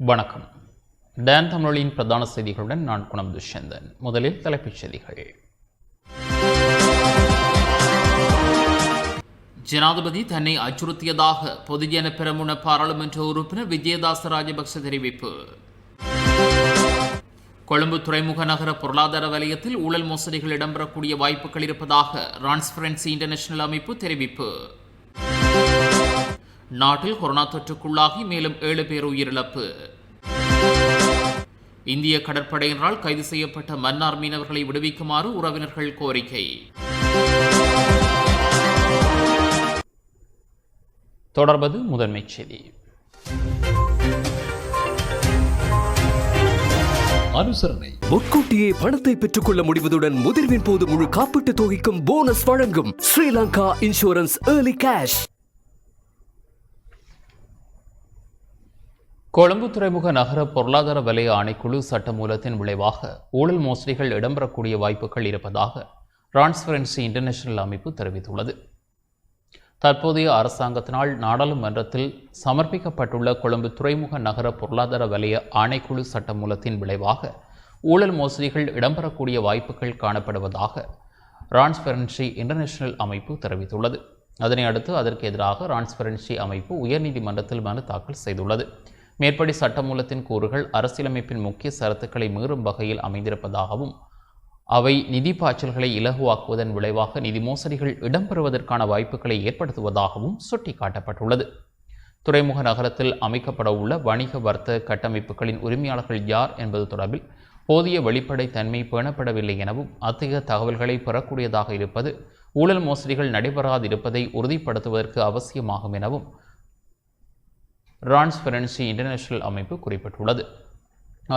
வணக்கம். டான் தமிழின் பிரதான செய்திகளுடன் நான் குணம் துஷ்யந்தன். முதலில் தலைப்புச் செய்திகள். ஜனாதிபதி தன்னை அச்சுறுத்தியதாக பொதுஜன பெரமுன பாராளுமன்ற உறுப்பினர் விஜயதாச ராஜபக்ச தெரிவிப்பு. கொழும்பு துறைமுக நகர பொருளாதார வலயத்தில் ஊழல் மோசடிகள் இடம்பெறக்கூடிய வாய்ப்புகள் இருப்பதாக டிரான்ஸ்பரன்சி இன்டர்நேஷனல் அமைப்பு தெரிவிப்பு. நாட்டில் கொரோனா தொற்றுக்குள்ளாகி மேலும் 7 பேர் உயிரிழப்பு. இந்திய கடற்படையினரால் கைது செய்யப்பட்ட மன்னார் மீனவர்களை விடுவிக்குமாறு உறவினர்கள் கோரிக்கை. தொடர்வது முதன்மைச் செய்தி. அனுசரணை. முன்கூட்டியே பணத்தை பெற்றுக்கொள்ள முடிவதுடன் முதிர்வின் போது முழு காப்பீட்டு தொகைக்கும் போனஸ் வழங்கும் Sri Lanka insurance early cash. Colombo துறைமுக நகர பொருளாதார வலய ஆணைக்குழு சட்டமூலத்தின் விளைவாக ஊழல் மோசடிகள் இடம்பெறக்கூடிய வாய்ப்புகள் இருப்பதாக டிரான்ஸ்பரன்சி இன்டர்நேஷனல் அமைப்பு தெரிவித்துள்ளது. தற்போதைய அரசாங்கத்தினால் நாடாளுமன்றத்தில் சமர்ப்பிக்கப்பட்டுள்ள கொழும்பு துறைமுக நகர பொருளாதார வலய ஆணைக்குழு சட்டமூலத்தின் விளைவாக ஊழல் மோசடிகள் இடம்பெறக்கூடிய வாய்ப்புகள் காணப்படுவதாக டிரான்ஸ்பரன்சி இன்டர்நேஷனல் அமைப்பு தெரிவித்துள்ளது. அதனை அடுத்து அதற்கு எதிராக டிரான்ஸ்பரன்சி அமைப்பு உயர்நீதிமன்றத்தில் மனு தாக்கல் செய்துள்ளது. மேற்படி சட்டமூலத்தின் கூறுகள் அரசியலமைப்பின் முக்கிய சரத்துக்களை மீறும் வகையில் அமைந்திருப்பதாகவும் அவை நிதி பாய்ச்சல்களை இலகுவாக்குவதன் விளைவாக நிதி மோசடிகள் இடம்பெறுவதற்கான வாய்ப்புகளை ஏற்படுத்துவதாகவும் சுட்டிக்காட்டப்பட்டுள்ளது. துறைமுக நகரத்தில் அமைக்கப்பட உள்ள வணிக வர்த்தக கட்டமைப்புகளின் உரிமையாளர்கள் யார் என்பது தொடர்பில் போதிய வெளிப்படைத்தன்மை பேணப்படவில்லை எனவும் அத்தகைய தகவல்களை பெறக்கூடியதாக இருப்பது ஊழல் மோசடிகள் நடைபெறாதிருப்பதை உறுதிப்படுத்துவதற்கு அவசியமாகும் எனவும் டிரான்ஸ்பரன்சி இன்டர்நேஷனல் அமைப்பு குறிப்பிட்டுள்ளது.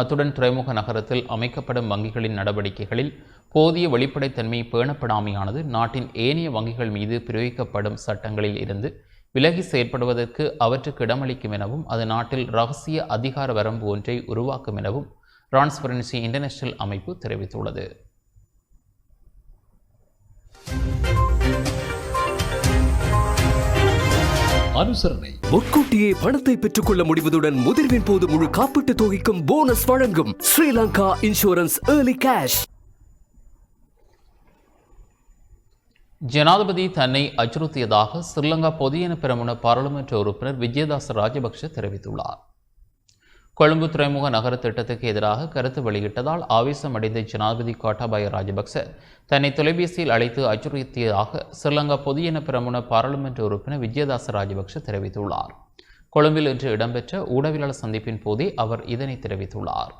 அத்துடன் துறைமுக நகரத்தில் அமைக்கப்படும் வங்கிகளின் நடவடிக்கைகளில் போதிய வெளிப்படைத்தன்மை பேணப்படாமையானது நாட்டின் ஏனைய வங்கிகள் மீது பிரயோகிக்கப்படும் சட்டங்களில் இருந்து விலகி செயற்படுவதற்கு அவற்றுக்கு இடமளிக்கும் எனவும் அது நாட்டில் இரகசிய அதிகார வரம்பு ஒன்றை உருவாக்கும் எனவும் டிரான்ஸ்பரன்சி இன்டர்நேஷனல் அமைப்பு தெரிவித்துள்ளது. அனுசரணை. முன்கூட்டியே பணத்தை பெற்றுக்கொள்ள முடிவதுடன் முதிர்வின் போது முழு காப்பீட்டு தொகைக்கும் போனஸ் வழங்கும் ஸ்ரீலங்கா இன்சூரன்ஸ் ஏர்லி கேஷ். ஜனாதிபதி தன்னை அச்சுறுத்தியதாக ஸ்ரீலங்கா பொதுஜன பெரமுன பாராளுமன்ற உறுப்பினர் விஜயதாச ராஜபக்ஷ தெரிவித்துள்ளார். கொழும்பு துறைமுக நகர திட்டத்துக்கு எதிராக கருத்து வெளியிட்டதால் ஆவேசமடைந்த ஜனாதிபதி கோட்டாபய ராஜபக்ச தன்னை தொலைபேசியில் அழைத்து அச்சுறுத்தியதாக ஸ்ரீலங்கா பொதுஜன பெரமுன பாராளுமன்ற உறுப்பினர் விஜயதாச ராஜபக்ஷ தெரிவித்துள்ளார். கொழும்பில் இன்று இடம்பெற்ற ஊடகவியலாளர் சந்திப்பின் போதே அவர் இதனை தெரிவித்துள்ளார்.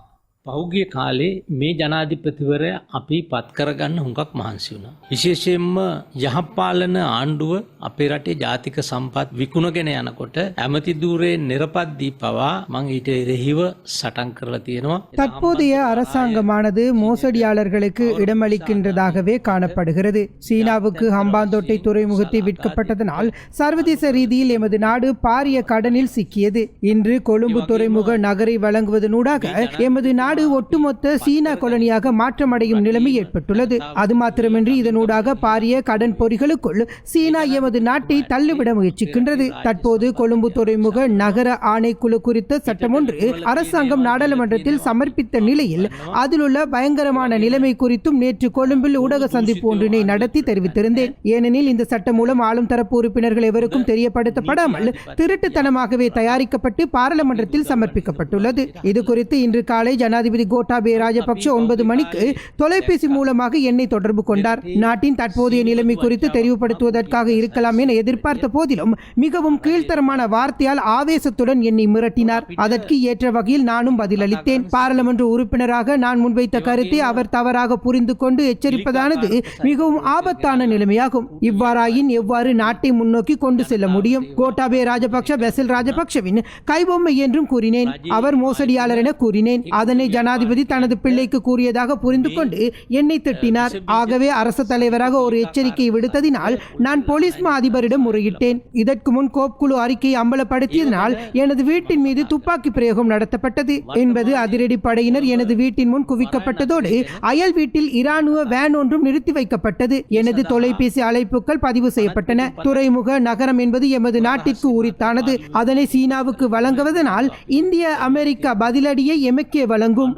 පෞගිය කාලේ මේ ජනාධිපතිවරයා අපි පත් කරගන්න හුඟක් මහන්සි වුණා. විශේෂයෙන්ම යහපාලන ආණ්ඩුව අපේ රටේ ජාතික සම්පත් විකුණගෙන යනකොට ඇමති ධූරයේ නිරපත් දී පවා මම ඊට එරෙහිව සටන් කරලා තියෙනවා. தற்போதைய அரசாங்கமானது மோசடியாளர்களுக்கு இடமளிக்கின்றதாகவே காணப்படுகிறது. சீனாவுக்கு ஹம்பாந்தோட்டை துறைமுகத்தை விற்கப்பட்டதனால் சர்வதேச ரீதியில் எமது நாடு பாரிய கடனில் சிக்கியது. இன்று கொழும்பு துறைமுக நகரை வழங்குவதனூடாக எமது நாடு ஒட்டுமொத்த சீனா கொலனியாக மாற்றமடையும் நிலைமை ஏற்பட்டுள்ளது. அது மாத்திரமின்றி இதனூடாக பாரிய கடன் பொறிகளுக்குள் சீனா எமது நாட்டை தள்ளிவிட முயற்சிக்கின்றது. தற்போது கொழும்பு துறைமுக நகர ஆணைக்குழு குறித்த சட்டம் ஒன்று அரசாங்கம் நாடாளுமன்றத்தில் சமர்ப்பித்த நிலையில் அதிலுள்ள பயங்கரமான நிலைமை குறித்தும் நேற்று கொழும்பில் ஊடக சந்திப்பு ஒன்றினை நடத்தி தெரிவித்திருந்தேன். ஏனெனில் இந்த சட்டம் மூலம் ஆளும் தரப்பு உறுப்பினர்கள் எவருக்கும் தெரியப்படுத்தப்படாமல் திருட்டுத்தனமாகவே தயாரிக்கப்பட்டு பாராளுமன்றத்தில் சமர்ப்பிக்கப்பட்டுள்ளது. இது குறித்து இன்று காலை ஜனாதிபதி கோட்டாபய ராஜபக்ஷ 9 மணிக்கு தொலைபேசி மூலமாக என்னை தொடர்பு கொண்டார். நாட்டின் தற்போதைய நிலைமை குறித்து தெரிவுபடுத்துவதற்காக இருக்கலாம் என எதிர்பார்த்த போதிலும் மிகவும் கீழ்த்தரமான வார்த்தையால் ஆவேசத்துடன் என்னை மிரட்டினார். அதற்கு ஏற்ற வகையில் நானும் பதிலளித்தேன். பாராளுமன்ற உறுப்பினராக நான் முன்வைத்த கருத்தை அவர் தவறாக புரிந்து கொண்டு எச்சரிப்பதானது மிகவும் ஆபத்தான நிலைமையாகும். இவ்வாறாயின் எவ்வாறு நாட்டை முன்னோக்கி கொண்டு செல்ல முடியும்? கோட்டாபய ராஜபக்ஷ பெசில் ராஜபக்ஷவின் கைபொம்மை என்றும் கூறினேன். அவர் மோசடியாளர் என கூறினேன். அதனை ஜனாதிபதி தனது பிள்ளைக்கு கூறியதாக புரிந்து கொண்டு என்னை திட்டினார். ஆகவே அரசு தலைவராக ஒரு எச்சரிக்கை விடுத்ததினால் நான் போலீஸ் மா அதிபரிடம் முறையிட்டேன். இதற்கு முன் கோப் குழு அறிக்கையை அம்பலப்படுத்தியதனால் எனது வீட்டின் மீது துப்பாக்கி பிரயோகம் நடத்தப்பட்டது என்பது அதிரடி படையினர் எனது வீட்டின் முன் குவிக்கப்பட்டதோடு அயல் வீட்டில் இராணுவ வேன் ஒன்றும் நிறுத்தி வைக்கப்பட்டது. எனது தொலைபேசி அழைப்புகள் பதிவு செய்யப்பட்டன. துறைமுக நகரம் என்பது எமது நாட்டிற்கு உரித்தானது. அதனை சீனாவுக்கு வழங்குவதனால் இந்திய அமெரிக்கா பதிலடியை எமக்கே வழங்கும்.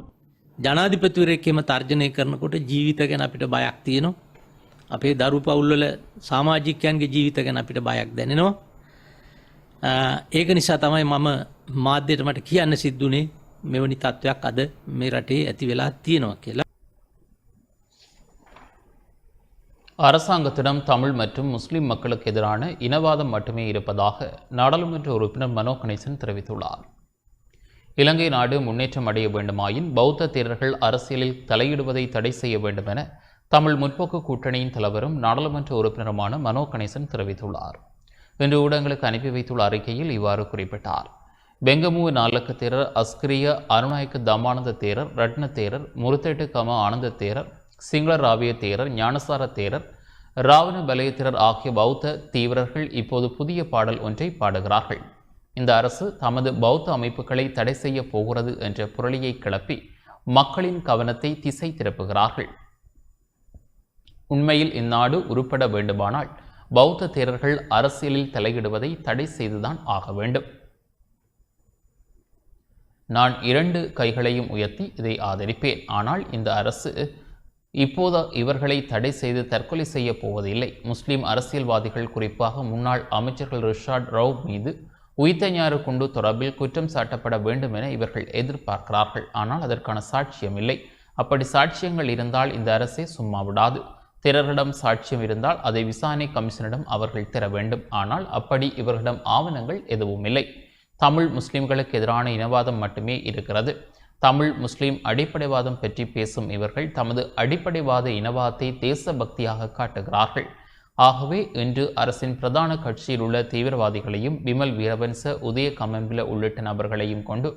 ජනාධිපතිවරයෙක්ම තර්ජනය කරනකොට ජීවිත ගැන අපිට බයක් තියෙනවා. අපේ දරු පවුල්වල සමාජිකයන්ගේ ජීවිත ගැන අපිට බයක් දැනෙනවා. ඒක නිසා තමයි මම මාධ්‍යයට මට කියන්න සිද්ධුනේ මෙවැනි තත්ත්වයක් අද මේ රටේ ඇති වෙලා තියෙනවා කියලා. அரசாங்கத்திடம் தமிழ் மற்றும் முஸ்லிம் மக்களுக்கு எதிரான இனவாதம் மட்டுமே இருப்பதாக நாடாளுமன்ற உறுப்பினர் மனோ கணேசன் தெரிவித்துள்ளார். இலங்கை நாடு முன்னேற்றம் அடைய வேண்டுமாயின் பௌத்த தேரர்கள் அரசியலில் தலையிடுவதை தடை செய்ய வேண்டும் என தமிழ் முற்போக்கு கூட்டணியின் தலைவரும் நாடாளுமன்ற உறுப்பினருமான மனோ கணேசன் தெரிவித்துள்ளார். இன்று ஊடகங்களுக்கு அனுப்பி வைத்துள்ள அறிக்கையில் இவ்வாறு குறிப்பிட்டார். பெங்கமுவ நாலக்க தேரர், அஸ்கிரிய அருணாயக்க தமானந்த தேரர், ரட்ன தேரர், முருத்தேட்டு கம ஆனந்த தேரர், சிங்கள ராவிய தேரர், ஞானசார தேரர், ராவண பலய தேரர் ஆகிய பௌத்த தீவிரர்கள் இப்போது புதிய பாடல் ஒன்றை பாடுகிறார்கள். இந்த அரசு தமது பௌத்த அமைப்புகளை தடை செய்ய போகிறது என்ற புரளியை கிளப்பி மக்களின் கவனத்தை திசை திருப்புகிறார்கள். உண்மையில் இந்நாடு உருப்பட வேண்டுமானால் பௌத்த தேரர்கள் அரசியலில் தலையிடுவதை தடை செய்துதான் ஆக வேண்டும். நான் 2 கைகளையும் உயர்த்தி இதை ஆதரிப்பேன். ஆனால் இந்த அரசு இப்போது இவர்களை தடை செய்து தற்கொலை செய்ய போவதில்லை. முஸ்லிம் அரசியல்வாதிகள், குறிப்பாக முன்னாள் அமைச்சர்கள் ரிஷாட் ரவ் மீது உயிர்த்தஞாறு குண்டு தொடர்பில் குற்றம் சாட்டப்பட வேண்டும் என இவர்கள் எதிர்பார்க்கிறார்கள். ஆனால் அதற்கான சாட்சியம் இல்லை. அப்படி சாட்சியங்கள் இருந்தால் இந்த அரசே சும்மா விடாது. தேரர்களிடம் சாட்சியம் இருந்தால் அதை விசாரணை கமிஷனிடம் அவர்கள் தர வேண்டும். ஆனால் அப்படி இவர்களிடம் ஆவணங்கள் எதுவும் இல்லை. தமிழ் முஸ்லிம்களுக்கு எதிரான இனவாதம் மட்டுமே இருக்கிறது. தமிழ் முஸ்லிம் அடிப்படைவாதம் பற்றி பேசும் இவர்கள் தமது அடிப்படைவாத இனவாதத்தை தேசபக்தியாக காட்டுகிறார்கள். ஆகவே இன்று அரசின் பிரதான கட்சியில் உள்ள தீவிரவாதிகளையும் விமல் வீரவன்ச, உதய கமம்பில உள்ளிட்ட நபர்களையும் கொண்டு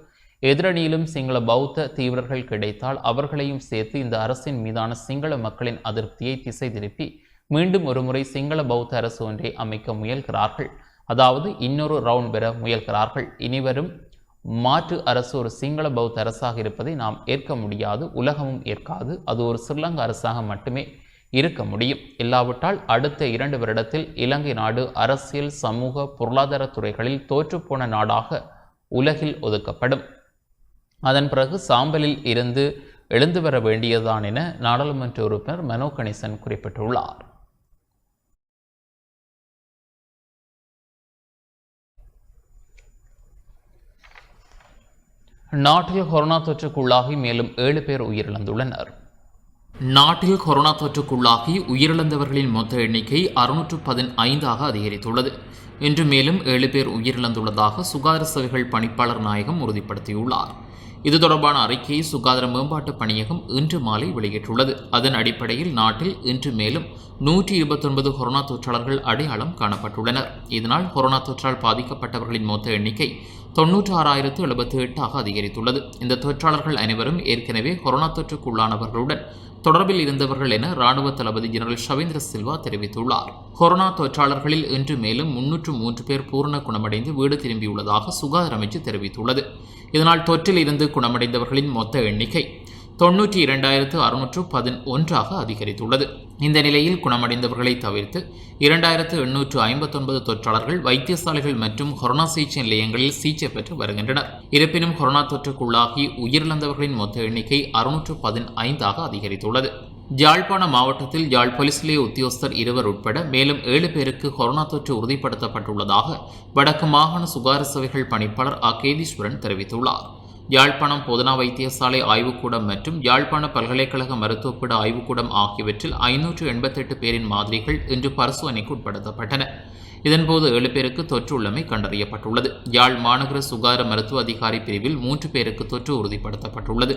எதிரணியிலும் சிங்கள பௌத்த தீவிரர்கள் கிடைத்தால் அவர்களையும் சேர்த்து இந்த அரசின் மீதான சிங்கள மக்களின் அதிருப்தியை திசை திருப்பி மீண்டும் ஒருமுறை சிங்கள பௌத்த அரசு ஒன்றை அமைக்க முயல்கிறார்கள். அதாவது இன்னொரு ரவுண்ட் பெற முயல்கிறார்கள். இனிவரும் மாற்று அரசு ஒரு சிங்கள பௌத்த அரசாக இருப்பதை நாம் ஏற்க முடியாது, உலகமும் ஏற்காது. அது ஒரு ஸ்ரீலங்கா அரசாக மட்டுமே இருக்க முடியும். இல்லாவிட்டால் அடுத்த 2 வருடத்தில் இலங்கை நாடு அரசியல், சமூக, பொருளாதார துறைகளில் தோற்றுப்போன நாடாக உலகில் ஒதுக்கப்படும். அதன் பிறகு சாம்பலில் இருந்து எழுந்து வர வேண்டியதுதான் என நாடாளுமன்ற உறுப்பினர் மனோ கணேசன் குறிப்பிட்டுள்ளார். நாட்டில் கொரோனா தொற்றுக்குள்ளாகி மேலும் 7 பேர் உயிரிழந்துள்ளனர். நாட்டில் கொரோனா தொற்றுக்குள்ளாகி உயிரிழந்தவர்களின் மொத்த எண்ணிக்கை 615ஆக அதிகரித்துள்ளது. இன்று மேலும் 7 பேர் உயிரிழந்துள்ளதாக சுகாதார சேவைகள் பணிப்பாளர் நாயகம் உறுதிப்படுத்தியுள்ளார். இது தொடர்பான அறிக்கையை சுகாதார மேம்பாட்டு பணியகம் இன்று மாலை வெளியிட்டுள்ளது. அதன் அடிப்படையில் நாட்டில் இன்று மேலும் 129 கொரோனா தொற்றாளர்கள் அடையாளம் காணப்பட்டுள்ளனர். இதனால் கொரோனா தொற்றால் பாதிக்கப்பட்டவர்களின் மொத்த எண்ணிக்கை 96,078ஆக அதிகரித்துள்ளது. இந்த தொற்றாளர்கள் அனைவரும் ஏற்கனவே கொரோனா தொற்றுக்குள்ளானவர்களுடன் தொடர்பில் இருந்தவர்கள் என ராணுவ தளபதி ஜெனரல் ஷவேந்திர சில்வா தெரிவித்துள்ளார். கொரோனா தொற்றாளர்களில் இன்று மேலும் 303 பேர் பூரண குணமடைந்து வீடு திரும்பியுள்ளதாக சுகாதார அமைச்சு தெரிவித்துள்ளது. இதனால் தொற்றில் இருந்து குணமடைந்தவர்களின் மொத்த எண்ணிக்கை 92,611ஆக அதிகரித்துள்ளது. இந்த நிலையில் குணமடைந்தவர்களை தவிர்த்து 2,859 தொற்றாளர்கள் வைத்தியசாலைகள் மற்றும் கொரோனா சிகிச்சை நிலையங்களில் சிகிச்சை பெற்று வருகின்றனர். இருப்பினும் கொரோனா தொற்றுக்குள்ளாகி உயிரிழந்தவர்களின் மொத்த எண்ணிக்கை 615ஆக அதிகரித்துள்ளது. யாழ்ப்பாண மாவட்டத்தில் யாழ் போலீஸ் நிலைய உத்தியோகஸ்தர் 2 உட்பட மேலும் 7 பேருக்கு கொரோனா தொற்று உறுதிப்படுத்தப்பட்டுள்ளதாக வடக்கு மாகாண சுகாதார சேவைகள் பணிப்பாளர் கேதீஸ்வரன் தெரிவித்துள்ளார். யாழ்ப்பாணம் போதனா வைத்தியசாலை ஆய்வுக்கூடம் மற்றும் யாழ்ப்பாண பல்கலைக்கழக மருத்துவப்பீட ஆய்வுக்கூடம் ஆகியவற்றில் 588 பேரின் மாதிரிகள் இன்று பரிசோதனைக்கு உட்படுத்தப்பட்டன. இதன்போது 7 பேருக்கு தொற்று உள்ளமை கண்டறியப்பட்டுள்ளது. யாழ் மாநகர சுகாதார மருத்துவ அதிகாரி பிரிவில் 3 பேருக்கு தொற்று உறுதிப்படுத்தப்பட்டுள்ளது.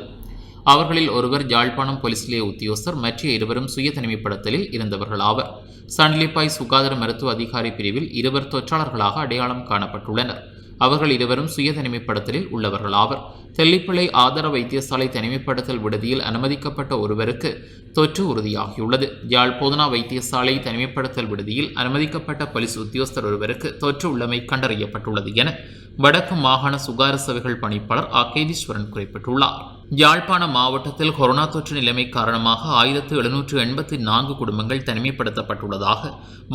அவர்களில் ஒருவர் யாழ்ப்பாணம் போலீஸ் நிலைய உத்தியோகஸ்தர், மற்ற 2 சுய தனிமைப்படுத்தலில் இருந்தவர்கள் ஆவர். சண்டிலிப்பாய் சுகாதார மருத்துவ அதிகாரி பிரிவில் 2 தொற்றாளர்களாக அடையாளம் காணப்பட்டுள்ளனர். அவர்கள் இருவரும் சுய தனிமைப்படுத்தலில் உள்ளவர்களாவர். தெல்லிப்பளை ஆதார வைத்தியசாலை தனிமைப்படுத்தல் விடுதியில் அனுமதிக்கப்பட்ட ஒருவருக்கு தொற்று உறுதியாகியுள்ளது. யாழ் போதனா வைத்தியசாலை தனிமைப்படுத்தல் விடுதியில் அனுமதிக்கப்பட்ட போலீஸ் உத்தியோகஸ்தர் ஒருவருக்கு தொற்று உள்ளமை கண்டறியப்பட்டுள்ளது என வடக்கு மாகாண சுகாதார சேவைகள் பணிப்பாளர் அகேதீஸ்வரன் குறிப்பிட்டுள்ளார். யாழ்ப்பாண மாவட்டத்தில் கொரோனா தொற்று நிலைமை காரணமாக 1784 குடும்பங்கள் தனிமைப்படுத்தப்பட்டுள்ளதாக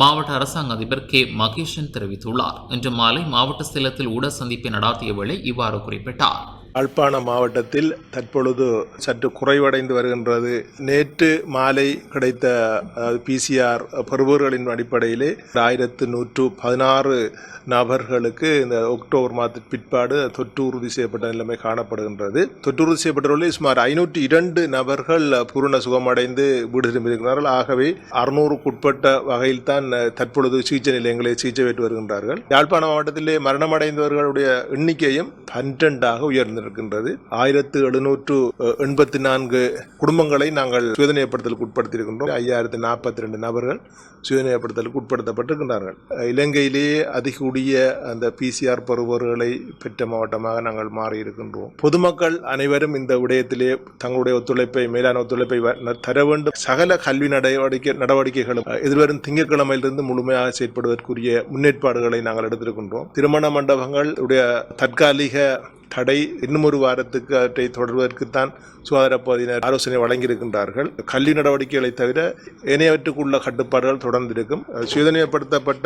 மாவட்ட அரசாங்க அதிபர் கே மகேஷன் தெரிவித்துள்ளார். இன்று மாலை மாவட்ட சேலத்தில் ஊடக சந்திப்பை நடாத்திய வேளை இவ்வாறு குறிப்பிட்டார். யாழ்ப்பாண மாவட்டத்தில் தற்பொழுது சற்று குறைவடைந்து வருகின்றது. நேற்று மாலை கிடைத்த PCR பெறுபவர்களின் அடிப்படையிலே 1116 நபர்களுக்கு இந்த அக்டோபர் மாதத்தின் பிற்பாடு தொற்று உறுதி செய்யப்பட்ட நிலைமை காணப்படுகின்றது. தொற்று உறுதி செய்யப்பட்டவர்களில் சுமார் 502 நபர்கள் பூரண சுகமடைந்து வீடு திரும்பியிருக்கிறார்கள். ஆகவே 600க்குட்பட்ட வகையில் தான் தற்பொழுது சிகிச்சை நிலையங்களில் சிகிச்சை பெற்று வருகின்றார்கள். யாழ்ப்பாண மாவட்டத்திலே மரணமடைந்தவர்களுடைய எண்ணிக்கையும் 12ஆக உயர்ந்திருக்கின்றது. 1784 குடும்பங்களை நாங்கள் சுயதனியப்படுத்தலுக்கு உட்படுத்தியிருக்கின்றோம். 5042 நபர்கள் சுயதனியப்படுத்தலுக்கு உட்படுத்தப்பட்டிருக்கின்றார்கள். இலங்கையிலேயே அதிக அந்த PCR பெறுபவர்களை பெற்ற மாவட்டமாக நாங்கள் மாறியிருக்கின்றோம். பொதுமக்கள் அனைவரும் இந்த விடயத்திலே தங்களுடைய ஒத்துழைப்பை மேலான ஒத்துழைப்பை தர வேண்டும். சகல கல்வி நடவடிக்கைகளும் எதிர்வரும் திங்கட்கிழமையிலிருந்து முழுமையாக செயற்படுவதற்குரிய முன்னேற்பாடுகளை நாங்கள் எடுத்திருக்கின்றோம். திருமண மண்டபங்கள் உடைய தற்காலிக தடை இன்னும் ஒரு வாரத்துக்கு அவற்றை தொடர்வதற்குத்தான் சுகாதார பகுதியினர் ஆலோசனை வழங்கியிருக்கின்றார்கள். கல்வி நடவடிக்கைகளை தவிர ஏனையவற்றுக்குள்ள கட்டுப்பாடுகள் தொடர்ந்திருக்கும். சுயதனியப்படுத்தப்பட்ட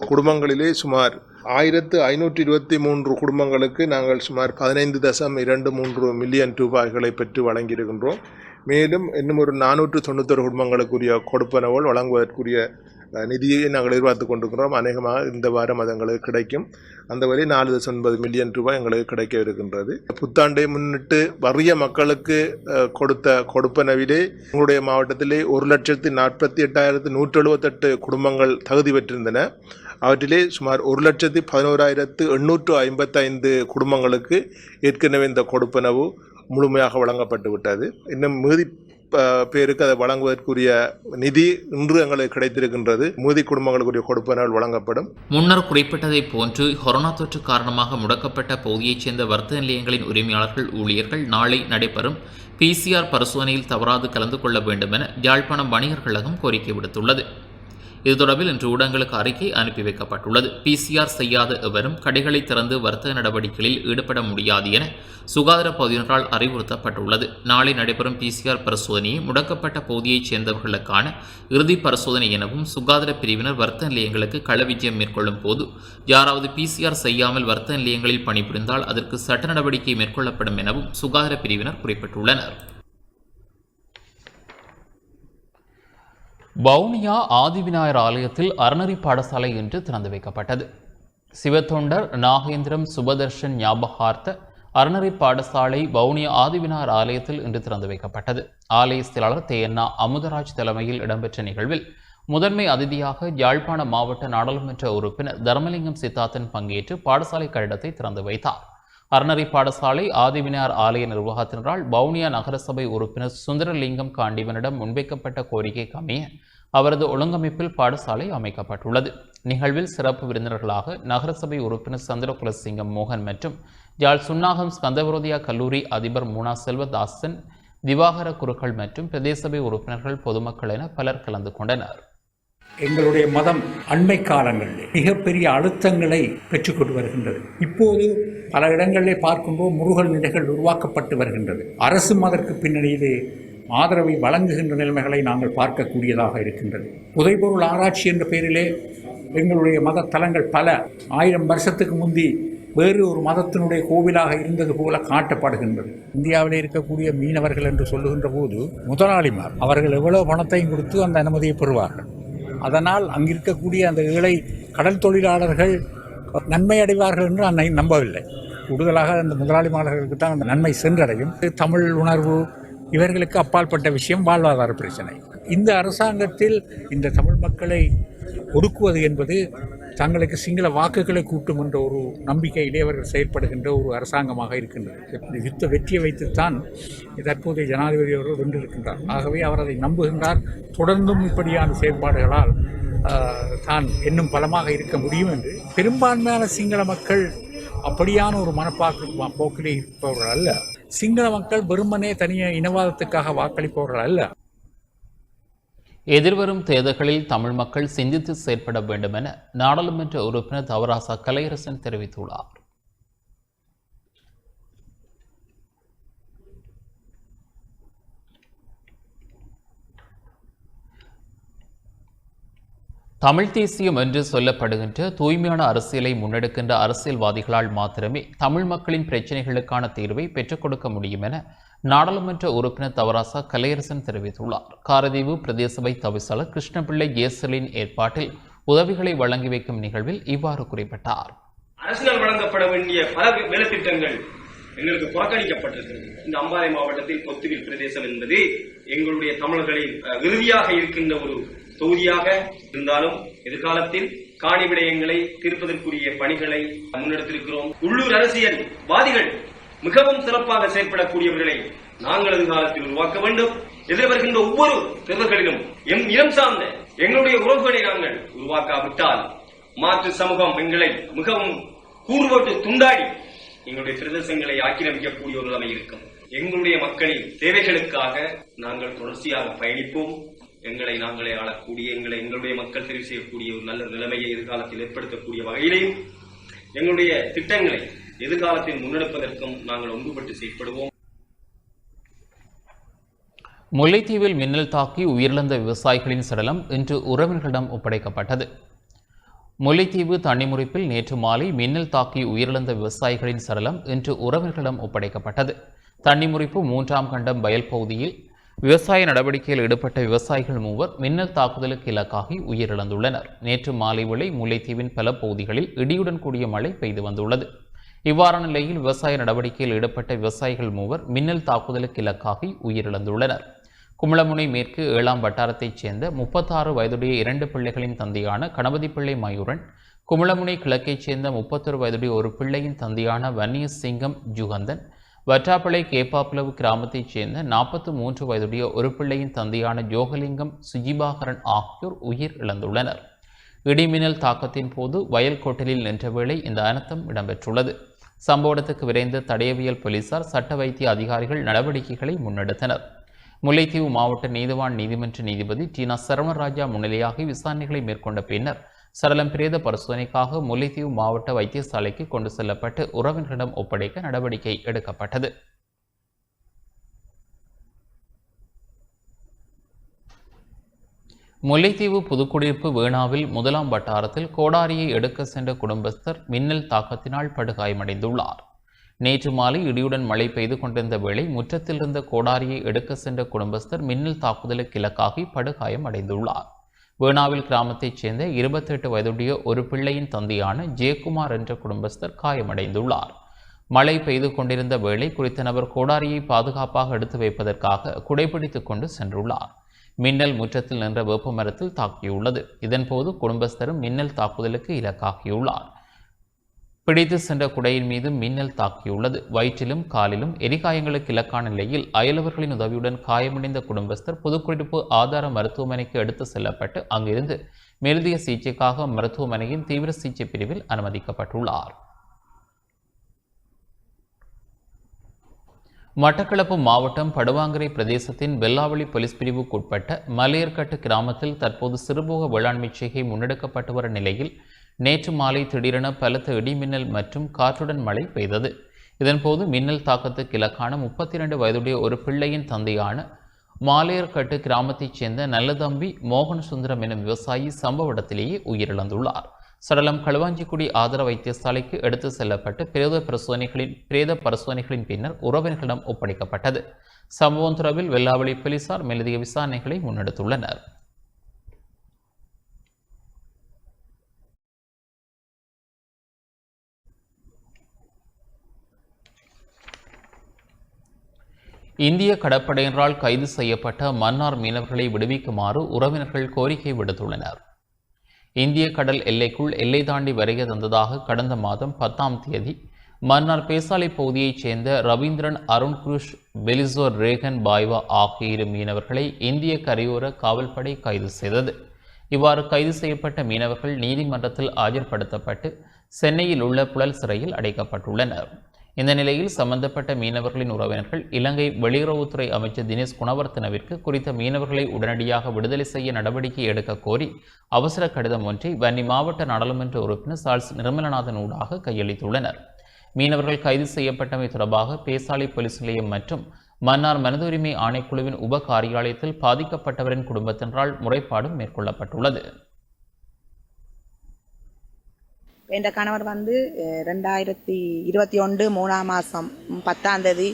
குடும்பங்களிலே சுமார் 1523 குடும்பங்களுக்கு நாங்கள் சுமார் 15.23 மில்லியன் ரூபாய்களை பெற்று வழங்கியிருக்கின்றோம். மேலும் இன்னும் ஒரு 491 குடும்பங்களுக்குரிய கொடுப்பனவுகள் வழங்குவதற்குரிய நிதியை நாங்கள் எதிர்பார்த்து கொண்டிருக்கிறோம். அநேகமாக இந்த வாரம் அது எங்களுக்கு கிடைக்கும். அந்த வரை 4.9 மில்லியன் ரூபாய் எங்களுக்கு கிடைக்க இருக்கின்றது. புத்தாண்டை முன்னிட்டு வறிய மக்களுக்கு கொடுத்த கொடுப்பனவிலே எங்களுடைய மாவட்டத்திலே 1,48,178 குடும்பங்கள் தகுதி பெற்றிருந்தன. அவற்றிலே சுமார் 1,11,855 குடும்பங்களுக்கு ஏற்கனவே இந்த கொடுப்பனவு முழுமையாக வழங்கப்பட்டு விட்டது. இன்னும் மீதி பேருக்கு அதை வழங்குவதற்குரிய நிதி இன்று எங்களுக்கு கிடைத்திருக்கின்றது. மீதி குடும்பங்களுக்குரிய கொடுப்பனவுகள் வழங்கப்படும். முன்னர் குறிப்பிட்டதை போன்று கொரோனா தொற்று காரணமாக முடக்கப்பட்ட பகுதியைச் சேர்ந்த வர்த்தக நிலையங்களின் உரிமையாளர்கள் ஊழியர்கள் நாளை நடைபெறும் PCR பரிசோதனையில் தவறாது கலந்து கொள்ள வேண்டும் என யாழ்ப்பாணம் வணிகர் கழகம் கோரிக்கை விடுத்துள்ளது. இது தொடர்பில் இன்று ஊடகங்களுக்கு அறிக்கை அனுப்பி வைக்கப்பட்டுள்ளது. PCR செய்யாத எவரும் கடைகளை திறந்து வர்த்தக நடவடிக்கைகளில் ஈடுபட முடியாது என சுகாதார பகுதியினரால் அறிவுறுத்தப்பட்டுள்ளது. நாளை நடைபெறும் PCR பரிசோதனையை முடக்கப்பட்ட பகுதியைச் சேர்ந்தவர்களுக்கான இறுதி பரிசோதனை எனவும் சுகாதார பிரிவினர் வர்த்தக நிலையங்களுக்கு களவிஜயம் மேற்கொள்ளும் போது யாராவது PCR செய்யாமல் வர்த்தக நிலையங்களில் பணிபுரிந்தால் அதற்கு சட்ட நடவடிக்கை மேற்கொள்ளப்படும் எனவும் சுகாதார பிரிவினர் குறிப்பிட்டுள்ளனர். வவுனியா ஆதிவிநாயகர் ஆலயத்தில் அறநெறி பாடசாலை இன்று திறந்து வைக்கப்பட்டது. சிவத்தொண்டர் நாகேந்திரம் சுபதர்ஷன் ஞாபகார்த்த அறநெறி பாடசாலை வவுனியா ஆதிவிநாயகர் ஆலயத்தில் இன்று திறந்து வைக்கப்பட்டது. ஆலய செயலாளர் தேயண்ணா அமுதராஜ் தலைமையில் இடம்பெற்ற நிகழ்வில் முதன்மை அதிதியாக யாழ்ப்பாண மாவட்ட நாடாளுமன்ற உறுப்பினர் தர்மலிங்கம் சித்தார்த்தன் பங்கேற்று பாடசாலை கட்டிடத்தை திறந்து வைத்தார். அறநெறி பாடசாலை ஆதிவிநாயகர் ஆலய நிர்வாகத்தினரால் வவுனியா நகரசபை உறுப்பினர் சுந்தரலிங்கம் காண்டிவனிடம் முன்வைக்கப்பட்ட கோரிக்கைக்கு அமைய அவரது ஒழுங்கமைப்பில் பாடசாலை அமைக்கப்பட்டுள்ளது. நிகழ்வில் சிறப்பு விருந்தினர்களாக நகரசபை உறுப்பினர் சந்திரகுலசிங்கம் மோகன் மற்றும் யாழ் சுன்னாகம் ஸ்கந்தவிரோதியா கல்லூரி அதிபர் மூனா செல்வதாசன், திவாகர குருக்கள் மற்றும் பிரதேசபை உறுப்பினர்கள், பொதுமக்கள் என பலர் கலந்து கொண்டனர். எங்களுடைய மதம் அண்மை காலங்களில் மிகப்பெரிய அழுத்தங்களை பெற்றுக்கொண்டு வருகின்றது. இப்போது பல இடங்களிலே பார்க்கும்போது முருகல் நிலைகள் உருவாக்கப்பட்டு வருகின்றது. அரசும் அதற்கு பின்னணியிலே ஆதரவை வழங்குகின்ற நிலைமைகளை நாங்கள் பார்க்கக்கூடியதாக இருக்கின்றது. புதைபொருள் ஆராய்ச்சி என்ற பெயரிலே எங்களுடைய மத தலங்கள் பல 1000 வருஷத்துக்கு முந்தி வேறு ஒரு மதத்தினுடைய கோவிலாக இருந்தது போல காட்டப்படுகின்றது. இந்தியாவில் இருக்கக்கூடிய மீனவர்கள் என்று சொல்லுகின்ற போது முதலாளிமார் அவர்கள் எவ்வளவு பணத்தையும் கொடுத்து அந்த அனுமதியை பெறுவார்கள். அதனால் அங்கிருக்கக்கூடிய அந்த ஏழை கடல் தொழிலாளர்கள் நன்மை அடைவார்கள் என்று நான் நம்பவில்லை. கூடுதலாக அந்த முதலாளிமார்களுக்கு தான் அந்த நன்மை சென்றடையும். தமிழ் உணர்வு இவர்களுக்கு அப்பாற்பட்ட விஷயம் வாழ்வாதார பிரச்சனை. இந்த அரசாங்கத்தில் இந்த தமிழ் மக்களை ஒடுக்குவது என்பது தங்களுக்கு சிங்கள வாக்குகளை கூட்டும் என்ற ஒரு நம்பிக்கையிலே அவர்கள் செயல்படுகின்ற ஒரு அரசாங்கமாக இருக்கின்றது. யுத்த வெற்றியை வைத்துத்தான் தற்போதைய ஜனாதிபதி அவர்கள் வென்றிருக்கின்றார். ஆகவே அவர் அதை நம்புகின்றார். தொடர்ந்தும் இப்படியான செயல்பாடுகளால் தான் இன்னும் பலமாக இருக்க முடியும் என்று பெரும்பான்மையான சிங்கள மக்கள் அப்படியான ஒரு போக்கிலே இருப்பவர்கள் அல்ல. சிங்கள மக்கள் வெறுமனே தனிய இனவாதத்துக்காக வாக்களிப்பவர்கள் அல்ல. எதிர்வரும் தேர்தல்களில் தமிழ் மக்கள் சிந்தித்து செயற்பட வேண்டும் என நாடாளுமன்ற உறுப்பினர் தவராசா கலையரசன் தெரிவித்துள்ளார். தமிழ் தேசியம் என்று சொல்லப்படுகின்ற தூய்மையான அரசியலை முன்னெடுக்கின்ற அரசியல்வாதிகளால் மாத்திரமே தமிழ் மக்களின் பிரச்சினைகளுக்கான தீர்வை பெற்றுக் கொடுக்க முடியும் என நாடாளுமன்ற உறுப்பினர் தவராசா கலையரசன் தெரிவித்துள்ளார். காரதீவு பிரதேசபை தவிசாளர் கிருஷ்ணபிள்ளை ஜேசலின் ஏற்பாட்டில் உதவிகளை வழங்கி வைக்கும் நிகழ்வில் இவ்வாறு குறிப்பிட்டார். அரசினால் வழங்கப்பட வேண்டிய பல வேலைத்திட்டங்கள் எங்களுக்கு புறக்கணிக்கப்பட்டிருக்கிறது. இந்த அம்பாறை மாவட்டத்தில் பொத்துவில் பிரதேசம் என்பது எங்களுடைய தமிழர்களின் இறுதியாக இருக்கின்ற ஒரு தொகுதியாக இருந்தாலும் எதிர்காலத்தில் காணி விடயங்களை தீர்ப்பதற்குரிய பணிகளை முன்னெடுத்திருக்கிறோம். உள்ளூர் அரசியல்வாதிகள் மிகவும் சிறப்பாக செயற்படக்கூடியவர்களை நாங்கள் எதிர்காலத்தில் உருவாக்க வேண்டும். எதிர்வருகின்ற ஒவ்வொரு தேர்தல்களிலும் எம் இனம் சார்ந்த எங்களுடைய உறவுகளை நாங்கள் உருவாக்காவிட்டால் மாற்று சமூகம் எங்களை மிகவும் கூறுபட்டு துண்டாடி எங்களுடைய பிரதேசங்களை ஆக்கிரமிக்கக்கூடிய ஒரு நிலைமை இருக்கும். எங்களுடைய மக்களின் தேவைகளுக்காக நாங்கள் தொடர்ச்சியாக பயணிப்போம். எங்களை நாங்களே ஆளக்கூடிய எங்களுடைய மக்கள் தெரிவு செய்யக்கூடிய ஒரு நல்ல நிலைமையை எதிர்காலத்தில் ஏற்படுத்தக்கூடிய வகையிலேயும் எங்களுடைய திட்டங்களை எதிர்காலத்தில் முன்னெடுப்பதற்கும் நாங்கள் ஒன்றுபட்டு செயற்படுவோம். முல்லைத்தீவில் மின்னல் தாக்கி உயிரிழந்த விவசாயிகளின் சடலம் இன்று உறவினர்களிடம் ஒப்படைக்கப்பட்டது. முல்லைத்தீவு தண்ணிமுறிப்பில் நேற்று மாலை மின்னல் தாக்கி உயிரிழந்த விவசாயிகளின் சடலம் இன்று உறவினர்களிடம் ஒப்படைக்கப்பட்டது. தண்ணிமுறிப்பு 3ஆம் கண்டம் வயல் பகுதியில் விவசாய நடவடிக்கையில் ஈடுபட்ட விவசாயிகள் 3 மின்னல் தாக்குதலுக்கு இலக்காகி உயிரிழந்துள்ளனர். நேற்று மாலை வேளை முல்லைத்தீவின் பல பகுதிகளில் இடியுடன் கூடிய மழை பெய்து வந்துள்ளது. இவ்வாறான நிலையில் விவசாய நடவடிக்கையில் ஈடுபட்ட விவசாயிகள் 3 மின்னல் தாக்குதலுக்கு இலக்காகி உயிரிழந்துள்ளனர். குமளமுனை மேற்கு 7ஆம் வட்டாரத்தைச் சேர்ந்த 36 வயதுடைய 2 பிள்ளைகளின் தந்தையான கணபதி பிள்ளை மயூரன், குமளமுனை கிழக்கைச் சேர்ந்த 31 வயதுடைய ஒரு பிள்ளையின் தந்தையான வன்னிய சிங்கம் ஜுகந்தன், வற்றாப்பளை கேப்பாப்புலவு கிராமத்தைச் சேர்ந்த 43 வயதுடைய ஒரு பிள்ளையின் தந்தையான ஜோகலிங்கம் சுஜிபாகரன் ஆகியோர் உயிர் இழந்துள்ளனர். இடிமின்னல் தாக்கத்தின் போது வயல் கொட்டலில் நின்ற வேளை இந்த அனர்த்தம் இடம்பெற்றுள்ளது. சம்பவ இடத்துக்கு விரைந்த தடயவியல் போலீசார் சட்ட வைத்திய அதிகாரிகள் நடவடிக்கைகளை முன்னெடுத்தனர். முல்லைத்தீவு மாவட்ட நீதிவான் நீதிமன்ற நீதிபதி டீனா சரவணராஜா முன்னிலையாகி விசாரணைகளை மேற்கொண்ட பின்னர் சடலம் பிரேத பரிசோதனைக்காக முல்லைத்தீவு மாவட்ட வைத்தியசாலைக்கு கொண்டு செல்லப்பட்டு உறவினர்களிடம் ஒப்படைக்க நடவடிக்கை எடுக்கப்பட்டது. முல்லைத்தீவு புதுக்குடியிருப்பு வேணாவில் 1ஆம் வட்டாரத்தில் கோடாரியை எடுக்க சென்ற குடும்பஸ்தர் மின்னல் தாக்கத்தினால் படுகாயமடைந்துள்ளார். நேற்று மாலை இடியுடன் மழை பெய்து கொண்டிருந்த வேளை முற்றத்தில் இருந்த கோடாரியை எடுக்க சென்ற குடும்பஸ்தர் மின்னல் தாக்குதலுக்கு இலக்காகி படுகாயம் அடைந்துள்ளார். வேணாவில் கிராமத்தைச் சேர்ந்த 28 வயதுடைய ஒரு பிள்ளையின் தந்தையான ஜெயக்குமார் என்ற குடும்பஸ்தர் காயமடைந்துள்ளார். மழை பெய்து கொண்டிருந்த வேளை குறித்த நபர் கோடாரியை பாதுகாப்பாக எடுத்து வைப்பதற்காக குடைபிடித்துக் கொண்டு சென்றுள்ளார். மின்னல் முற்றத்தில் நின்ற வேப்ப மரத்தில் தாக்கியுள்ளது. இதன்போது குடும்பஸ்தரும் மின்னல் தாக்குதலுக்கு இலக்காகியுள்ளார். பிடித்து சென்ற குடையின் மீது மின்னல் தாக்கியுள்ளது. வயிற்றிலும் காலிலும் எரிகாயங்களுக்கு இலக்கான நிலையில் அயலவர்களின் உதவியுடன் காயமடைந்த குடும்பஸ்தர் புதுக்குடியிருப்பு ஆதார மருத்துவமனைக்கு எடுத்து செல்லப்பட்டு அங்கிருந்து மேலதிக சிகிச்சைக்காக மருத்துவமனையின் தீவிர சிகிச்சை பிரிவில் அனுமதிக்கப்பட்டுள்ளார். மட்டக்களப்பு மாவட்டம் படுவாங்கரை பிரதேசத்தின் வெல்லாவளி போலீஸ் பிரிவுக்குட்பட்ட மலையர்கட்டு கிராமத்தில் தற்போது சிறுபோக வேளாண்மை செய்கை முன்னெடுக்கப்பட்டு வரும் நிலையில் நேற்று மாலை திடீரென பலத்த இடிமின்னல் மற்றும் காற்றுடன் மழை பெய்தது. இதன்போது மின்னல் தாக்கத்துக்கு இலக்கான 32 வயதுடைய ஒரு பிள்ளையின் தந்தையான மாலையர்கட்டு கிராமத்தைச் சேர்ந்த நல்லதம்பி மோகன சுந்தரம் எனும் விவசாயி சம்பவ இடத்திலேயே உயிரிழந்துள்ளார். சடலம் களுவாஞ்சிக்குடி ஆதார வைத்தியசாலைக்கு எடுத்து செல்லப்பட்டு பிரேத பரிசோதனைகளின் பின்னர் உறவினர்களிடம் ஒப்படைக்கப்பட்டது. சம்பவம் தொடர்பில் வெல்லாவளி போலீசார் மேலதிக விசாரணைகளை முன்னெடுத்துள்ளனர். இந்திய கடற்படையினரால் கைது செய்யப்பட்ட மன்னார் மீனவர்களை விடுவிக்குமாறு உறவினர்கள் கோரிக்கை விடுத்துள்ளனர். இந்திய கடல் எல்லைக்குள் எல்லை தாண்டி வருகை தந்ததாக கடந்த மாதம் 10ஆம் தேதி மன்னார் பேசாலை பகுதியைச் சேர்ந்த ரவீந்திரன் அருண்குருஷ் பெலிசோர் ரேகன் பாய்வா ஆகிய 2 மீனவர்களை இந்திய கரையோர காவல்படை கைது செய்தது. இவ்வாறு கைது செய்யப்பட்ட மீனவர்கள் நீதிமன்றத்தில் ஆஜர்படுத்தப்பட்டு சென்னையில் உள்ள புழல் சிறையில் அடைக்கப்பட்டுள்ளனர். இந்த நிலையில் சம்பந்தப்பட்ட மீனவர்களின் உறவினர்கள் இலங்கை வெளியுறவுத்துறை அமைச்சர் தினேஷ் குணவர்த்தனவிற்கு குறித்த மீனவர்களை உடனடியாக விடுதலை செய்ய நடவடிக்கை எடுக்க கோரி அவசர கடிதம் ஒன்றை வன்னி மாவட்ட நாடாளுமன்ற உறுப்பினர் சார்ல்ஸ் நிர்மலநாதன் ஊடாக கையளித்துள்ளனர். மீனவர்கள் கைது செய்யப்பட்டமை தொடர்பாக பேசாலை போலீஸ் நிலையம் மற்றும் மன்னார் மனித உரிமை ஆணைக்குழுவின் உப காரியாலயத்தில் பாதிக்கப்பட்டவரின் குடும்பத்தினரால் முறைப்பாடும் மேற்கொள்ளப்பட்டுள்ளது. என் கணவர் 2021 3ஆம் மாதம் 10ஆம் தேதி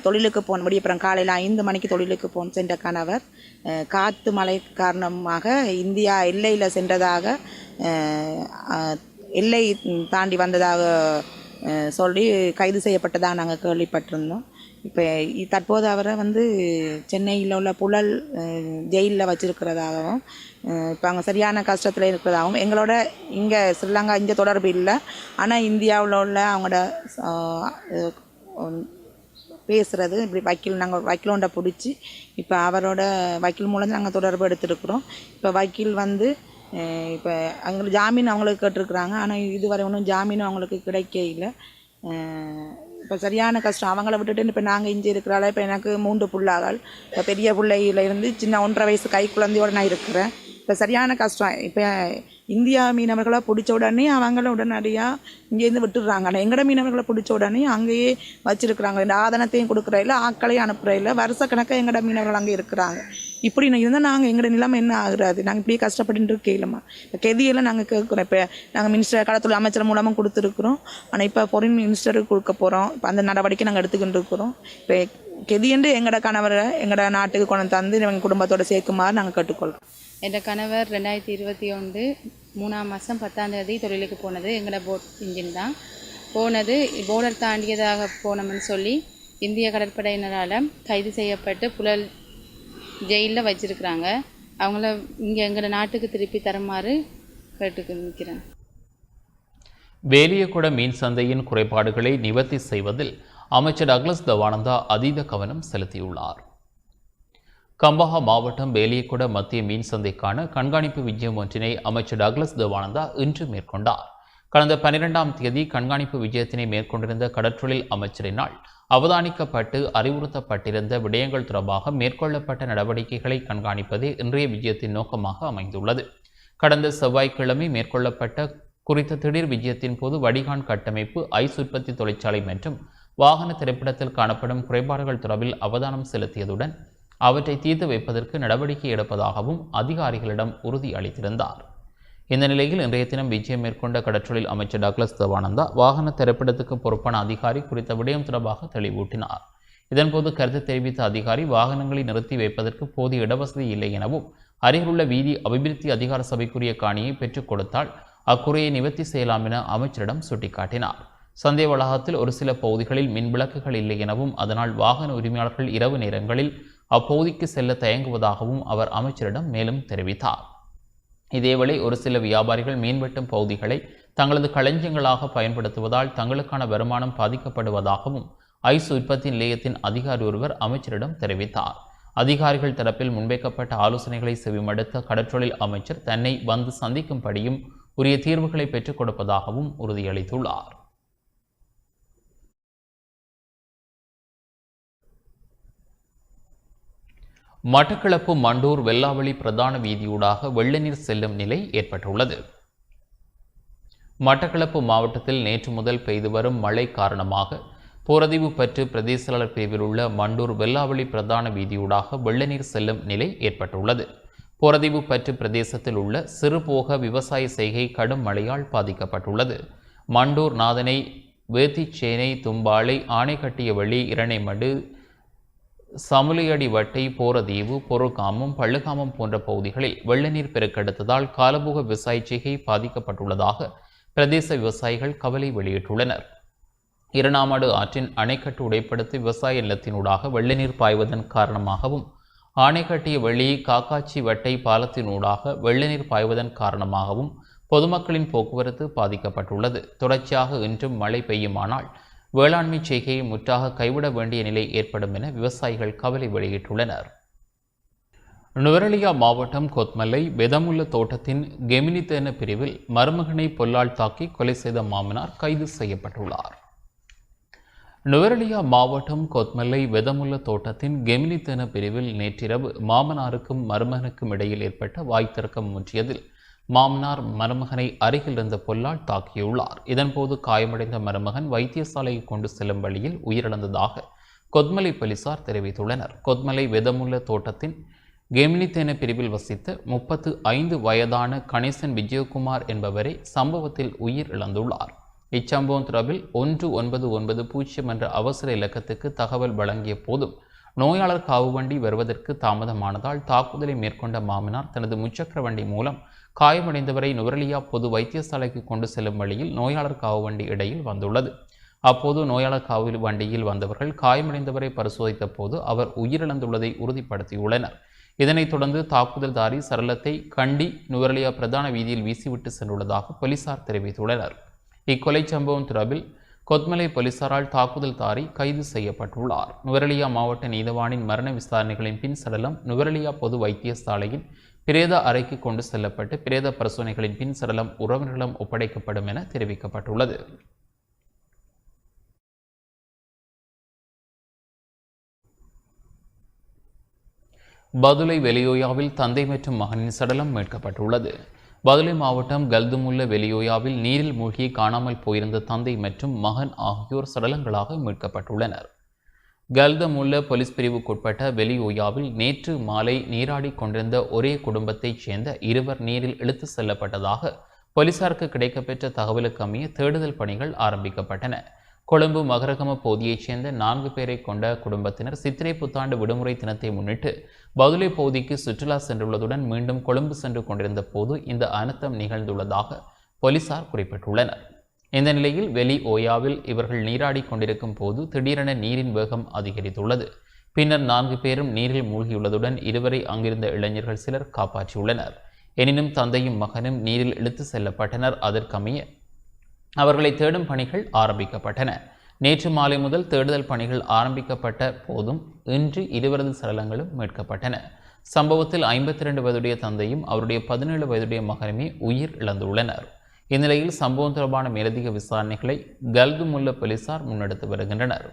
தொழிலுக்கு போன விடியப்புறம் காலையில் 5 மணிக்கு தொழிலுக்கு சென்ற கணவர் காற்று மழை காரணமாக இந்தியா எல்லையில் சென்றதாக எல்லை தாண்டி வந்ததாக சொல்லி கைது செய்யப்பட்டதாக நாங்கள் கேள்விப்பட்டிருந்தோம். இப்போ தற்போது அவரை சென்னையில் உள்ள புழல் ஜெயிலில் வச்சிருக்கிறதாகவும் இப்போ அங்கே சரியான கஷ்டத்தில் இருக்கிறதாகவும் எங்களோட இங்கே ஸ்ரீலங்கா இங்கே தொடர்பு இல்லை, ஆனால் இந்தியாவில் உள்ள அவங்களோட பேசுகிறது இப்படி நாங்கள் வக்கீலோண்ட பிடிச்சி இப்போ அவரோட வக்கீல் மூலம் நாங்கள் தொடர்பு எடுத்துருக்குறோம். இப்போ வக்கீல் இப்போ அவங்களுக்கு ஜாமீன் அவங்களுக்கு கேட்டிருக்குறாங்க, ஆனால் இதுவரை ஒன்றும் ஜாமீனும் அவங்களுக்கு கிடைக்க இல்லை. இப்போ சரியான கஷ்டம் அவங்கள விட்டுட்டு இப்போ நாங்கள் இங்கே இருக்கிறாள். இப்போ எனக்கு 3 பிள்ளைகள், இப்போ பெரிய பிள்ளையிலேருந்து சின்ன 1.5 வயசு கை குழந்தையோடு நான் இருக்கிறேன். இப்போ சரியான கஷ்டம். இப்போ இந்தியா மீனவர்களை பிடிச்ச உடனே அவங்கள உடனடியாக இங்கேருந்து விட்டுடுறாங்க. ஆனால் எங்கட மீனவர்களை பிடிச்ச உடனே அங்கேயே வச்சுருக்குறாங்க. இந்த ஆதனத்தையும் கொடுக்குறையில ஆக்களையும் அனுப்புறையில வருஷக்கணக்காக எங்கட மீனவர்கள் அங்கே இருக்கிறாங்க. இப்படி இருந்தால் நாங்கள் எங்களோட நிலைமை என்ன ஆகுறாது? நாங்கள் இப்படியே கஷ்டப்பட்டு இருக்கேலம்மா. இப்போ கெதியெல்லாம் நாங்கள் கேட்குறோம். இப்போ நாங்கள் மினிஸ்டர் கடத்தொழில் அமைச்சர் மூலமாக கொடுத்துருக்குறோம், ஆனால் இப்போ ஃபாரின் மினிஸ்டருக்கு கொடுக்க போகிறோம். இப்போ அந்த நடவடிக்கை நாங்கள் எடுத்துக்கிட்டு இருக்கிறோம். இப்போ கெதியண்டு எங்களோட கணவரை எங்களோட நாட்டுக்கு கொண்டு தந்து எங்கள் குடும்பத்தோடு சேர்க்குமாறு நாங்கள் கேட்டுக்கொள்கிறோம். என் கணவர் 2021 3ஆம் மாதம் 10ஆம் தேதி தொழிலுக்கு போனது. எங்களோட போட் இன்ஜின் தான் போனது. போர்டர் தாண்டியதாக போனோம்னு சொல்லி இந்திய கடற்படையினரால் கைது செய்யப்பட்டு புழல் ஜெயிலில் வச்சிருக்கிறாங்க. அவங்கள இங்கே எங்களோட நாட்டுக்கு திருப்பி தருமாறு கேட்டுக்கு நிற்கிறேன். வேலியகுட மீன் சந்தையின் குறைபாடுகளை நிவர்த்தி செய்வதில் அமைச்சர் டக்ளஸ் தேவானந்தா அதீத கவனம் செலுத்தியுள்ளார். கம்பஹா மாவட்டம் வேலியகுட மத்திய மீன் சந்தைக்கான கண்காணிப்பு விஜயம் ஒன்றினை அமைச்சர் டக்ளஸ் தேவானந்தா இன்று மேற்கொண்டார். கடந்த 12ஆம் தேதி கண்காணிப்பு விஜயத்தினை மேற்கொண்டிருந்த கடற்றொழில் அமைச்சரினால் அவதானிக்கப்பட்டு அறிவுறுத்தப்பட்டிருந்த விடயங்கள் தொடர்பாக மேற்கொள்ளப்பட்ட நடவடிக்கைகளை கண்காணிப்பதே இன்றைய விஜயத்தின் நோக்கமாக அமைந்துள்ளது. கடந்த செவ்வாய்க்கிழமை மேற்கொள்ளப்பட்ட குறித்த திடீர் விஜயத்தின் போது வடிகான் கட்டமைப்பு, ஐஸ் உற்பத்தி தொழிற்சாலை மற்றும் வாகன திரைப்படத்தில் காணப்படும் குறைபாடுகள் தொடர்பில் அவதானம் செலுத்தியதுடன் அவற்றை தீர்த்து வைப்பதற்கு நடவடிக்கை எடுப்பதாகவும் அதிகாரிகளிடம் உறுதி அளித்திருந்தார். இந்த நிலையில் இன்றைய தினம் விஜயம் மேற்கொண்ட கடற்றொழில் அமைச்சர் டக்ளஸ் தேவானந்தா வாகன திரைப்படத்துக்கு பொறுப்பான அதிகாரி குறித்த விடயம் தொடர்பாக தெளிவூட்டினார். இதன்போது கருத்து தெரிவித்த அதிகாரி வாகனங்களை நிறுத்தி வைப்பதற்கு போதிய இடவசதி இல்லை எனவும் அருகிலுள்ள வீதி அபிவிருத்தி அதிகார சபைக்குரிய காணியை பெற்றுக் கொடுத்தால் அக்குறையை நிவர்த்தி செய்யலாம் என அமைச்சரிடம் சுட்டிக்காட்டினார். சந்தை வளாகத்தில் ஒரு சில பகுதிகளில் மின் விளக்குகள் இல்லை எனவும் அதனால் வாகன உரிமையாளர்கள் இரவு நேரங்களில் அப்பகுதிக்கு செல்ல தயங்குவதாகவும் அவர் அமைச்சரிடம் மேலும் தெரிவித்தார். இதேவேளை ஒரு சில வியாபாரிகள் மீன்வெட்டும் பகுதிகளை தங்களது களஞ்சியங்களாக பயன்படுத்துவதால் தங்களுக்கான வருமானம் பாதிக்கப்படுவதாகவும் ஐஸ் உற்பத்தி நிலையத்தின் அதிகாரி ஒருவர் அமைச்சரிடம் தெரிவித்தார். அதிகாரிகள் தரப்பில் முன்வைக்கப்பட்ட ஆலோசனைகளை செவிமடுத்த கடற்றொழில் அமைச்சர் தன்னை வந்து சந்திக்கும்படியும் உரிய தீர்வுகளை பெற்றுக் கொடுப்பதாகவும் உறுதியளித்துள்ளார். மட்டக்களப்பு மண்டூர் வெல்லாவளி பிரதான வீதியூடாக வெள்ளநீர் செல்லும் நிலை ஏற்பட்டுள்ளது. மட்டக்களப்பு மாவட்டத்தில் நேற்று முதல் பெய்து வரும் மழை காரணமாக போரதீவு பற்று பிரதேச செயலாளர் பிரிவில் உள்ள மண்டூர் வெல்லாவளி பிரதான வீதியூடாக வெள்ளநீர் செல்லும் நிலை ஏற்பட்டுள்ளது. போரதீவு பற்று பிரதேசத்தில் உள்ள சிறுபோக விவசாய செய்கை கடும் மழையால் பாதிக்கப்பட்டுள்ளது. மண்டூர் நாதனை, வேத்திச்சேனை, தும்பாலை, ஆணைக்கட்டியவழி, இரணைமடு, சமுலையடி வட்டை, போரதீவு, பொருகாமம், பள்ளுகாமம் போன்ற பகுதிகளில் வெள்ளநீர் பெருக்கெடுத்ததால் காலபோக விவசாய செய்கை பாதிக்கப்பட்டுள்ளதாக பிரதேச விவசாயிகள் கவலை வெளியிட்டுள்ளனர். இரணாமடு ஆற்றின் அணைக்கட்டு உடைப்படுத்தி விவசாய நிலத்தினூடாக வெள்ளநீர் பாய்வதன் காரணமாகவும் ஆணைக்கட்டிய வெளி காக்காச்சி வட்டை பாலத்தினூடாக வெள்ளநீர் பாய்வதன் காரணமாகவும் பொதுமக்களின் போக்குவரத்து பாதிக்கப்பட்டுள்ளது. தொடர்ச்சியாக இன்றும் மழை பெய்யுமானால் வேளாண்மை செய்கையை முற்றாக கைவிட வேண்டிய நிலை ஏற்படும் என விவசாயிகள் கவலை வெளியிட்டுள்ளனர். நுவரெலியா மாவட்டம் கொத்மலை வெதமுள்ள தோட்டத்தின் கெமினித்தேன பிரிவில் மருமகனை பொல்லால் தாக்கி கொலை செய்த மாமனார் கைது செய்யப்பட்டுள்ளார். நுவரெலியா மாவட்டம் கொத்மலை வெதமுள்ள தோட்டத்தின் கெமினித்தேன பிரிவில் நேற்றிரவு மாமனாருக்கும் மருமகனுக்கும் இடையில் ஏற்பட்ட வாய்த்தர்க்கம் முற்றியதில் மாமனார் மருமகனை அருகில் இருந்த பொல்லால் தாக்கியுள்ளார். இதன்போது காயமடைந்த மருமகன் வைத்தியசாலைக்கு கொண்டு செல்லும் வழியில் உயிரிழந்ததாக கொத்மலை போலீசார் தெரிவித்துள்ளனர். கொத்மலை வெதமுள்ள தோட்டத்தின் கெமினித்தேன பிரிவில் வசித்த 35 வயதான கணேசன் விஜயகுமார் என்பவரை சம்பவத்தில் உயிர் இழந்துள்ளார். இச்சம்பவம் தொடர்பில் 1990 என்ற அவசர இலக்கத்துக்கு தகவல் வழங்கிய போதும் நோயாளர் காவு வண்டி வருவதற்கு தாமதமானதால் தாக்குதலை மேற்கொண்ட மாமனார் தனது முச்சக்கர வண்டி மூலம் காயமடைந்தவரை நுவரெலியா பொது வைத்தியசாலைக்கு கொண்டு செல்லும் வழியில் நோயாளர் காவு வண்டி இடையில் வந்துள்ளது. அப்போது நோயாளர் காவு வண்டியில் வந்தவர்கள் காயமடைந்தவரை பரிசோதித்த போது அவர் உயிரிழந்துள்ளதை உறுதிப்படுத்தியுள்ளனர். இதனைத் தொடர்ந்து தாக்குதல்தாரி சரளத்தை கண்டி நுவரெலியா பிரதான வீதியில் வீசிவிட்டு சென்றுள்ளதாக போலீசார் தெரிவித்துள்ளனர். இக்கொலை சம்பவம் தொடர்பில் கொத்மலை போலீசாரால் தாக்குதல்தாரி கைது செய்யப்பட்டுள்ளார். நுவரெலியா மாவட்ட நீதவானின் மரண விசாரணைகளின் பின் சடலம் நுவரெலியா பொது வைத்தியசாலையின் பிரேத அறைக்கு கொண்டு செல்லப்பட்டு பிரேத பரிசோதனைகளின் பின் சடலம் உறவினர்களிடம் ஒப்படைக்கப்படும் என தெரிவிக்கப்பட்டுள்ளது. பதுளை வெலியோயாவில் தந்தை மற்றும் மகனின் சடலம் மீட்கப்பட்டுள்ளது. பதுளை மாவட்டம் கல்துமுல்ல வெலியோயாவில் நீரில் மூழ்கி காணாமல் போயிருந்த தந்தை மற்றும் மகன் ஆகியோர் சடலங்களாக மீட்கப்பட்டுள்ளனர். கல்தமுல்ல போலீஸ் பிரிவுக்குட்பட்ட வெலியோயாவில் நேற்று மாலை நீராடி கொண்டிருந்த ஒரே குடும்பத்தைச் சேர்ந்த இருவர் நீரில் இழுத்து செல்லப்பட்டதாக போலீசாருக்கு கிடைக்கப்பெற்ற தகவலுக்கு அமைய தேடுதல் பணிகள் ஆரம்பிக்கப்பட்டன. கொழும்பு மகரகம பகுதியைச் சேர்ந்த 4 பேரை கொண்ட குடும்பத்தினர் சித்திரை புத்தாண்டு விடுமுறை தினத்தை முன்னிட்டு பதுளை பகுதிக்கு சுற்றுலா சென்றுள்ளதுடன் மீண்டும் கொழும்பு சென்று கொண்டிருந்த போது இந்த அனர்த்தம் நிகழ்ந்துள்ளதாக போலீசார் குறிப்பிட்டுள்ளனர். இந்த நிலையில் வெலி ஓயாவில் இவர்கள் நீராடி கொண்டிருக்கும் போது திடீரென நீரின் வேகம் அதிகரித்துள்ளது. பின்னர் 4 பேரும் நீரில் மூழ்கியுள்ளதுடன் இருவரை அங்கிருந்த இளைஞர்கள் சிலர் காப்பாற்றியுள்ளனர். எனினும் தந்தையும் மகனும் நீரில் இழுத்து செல்லப்பட்டனர். அதற்கமைய அவர்களை தேடும் பணிகள் ஆரம்பிக்கப்பட்டன. நேற்று மாலை முதல் தேடுதல் பணிகள் ஆரம்பிக்கப்பட்ட போதும் இன்று இருவரது சடலங்களும் மீட்கப்பட்டன. சம்பவத்தில் 52 வயதுடைய தந்தையும் அவருடைய 17 வயதுடைய மகனுமே உயிர் இழந்துள்ளனர். இந்நிலையில் சம்பவம் தொடர்பான மேலதிக விசாரணைகளை கல்துமுல்ல போலீசார் முன்னெடுத்து வருகின்றனர்.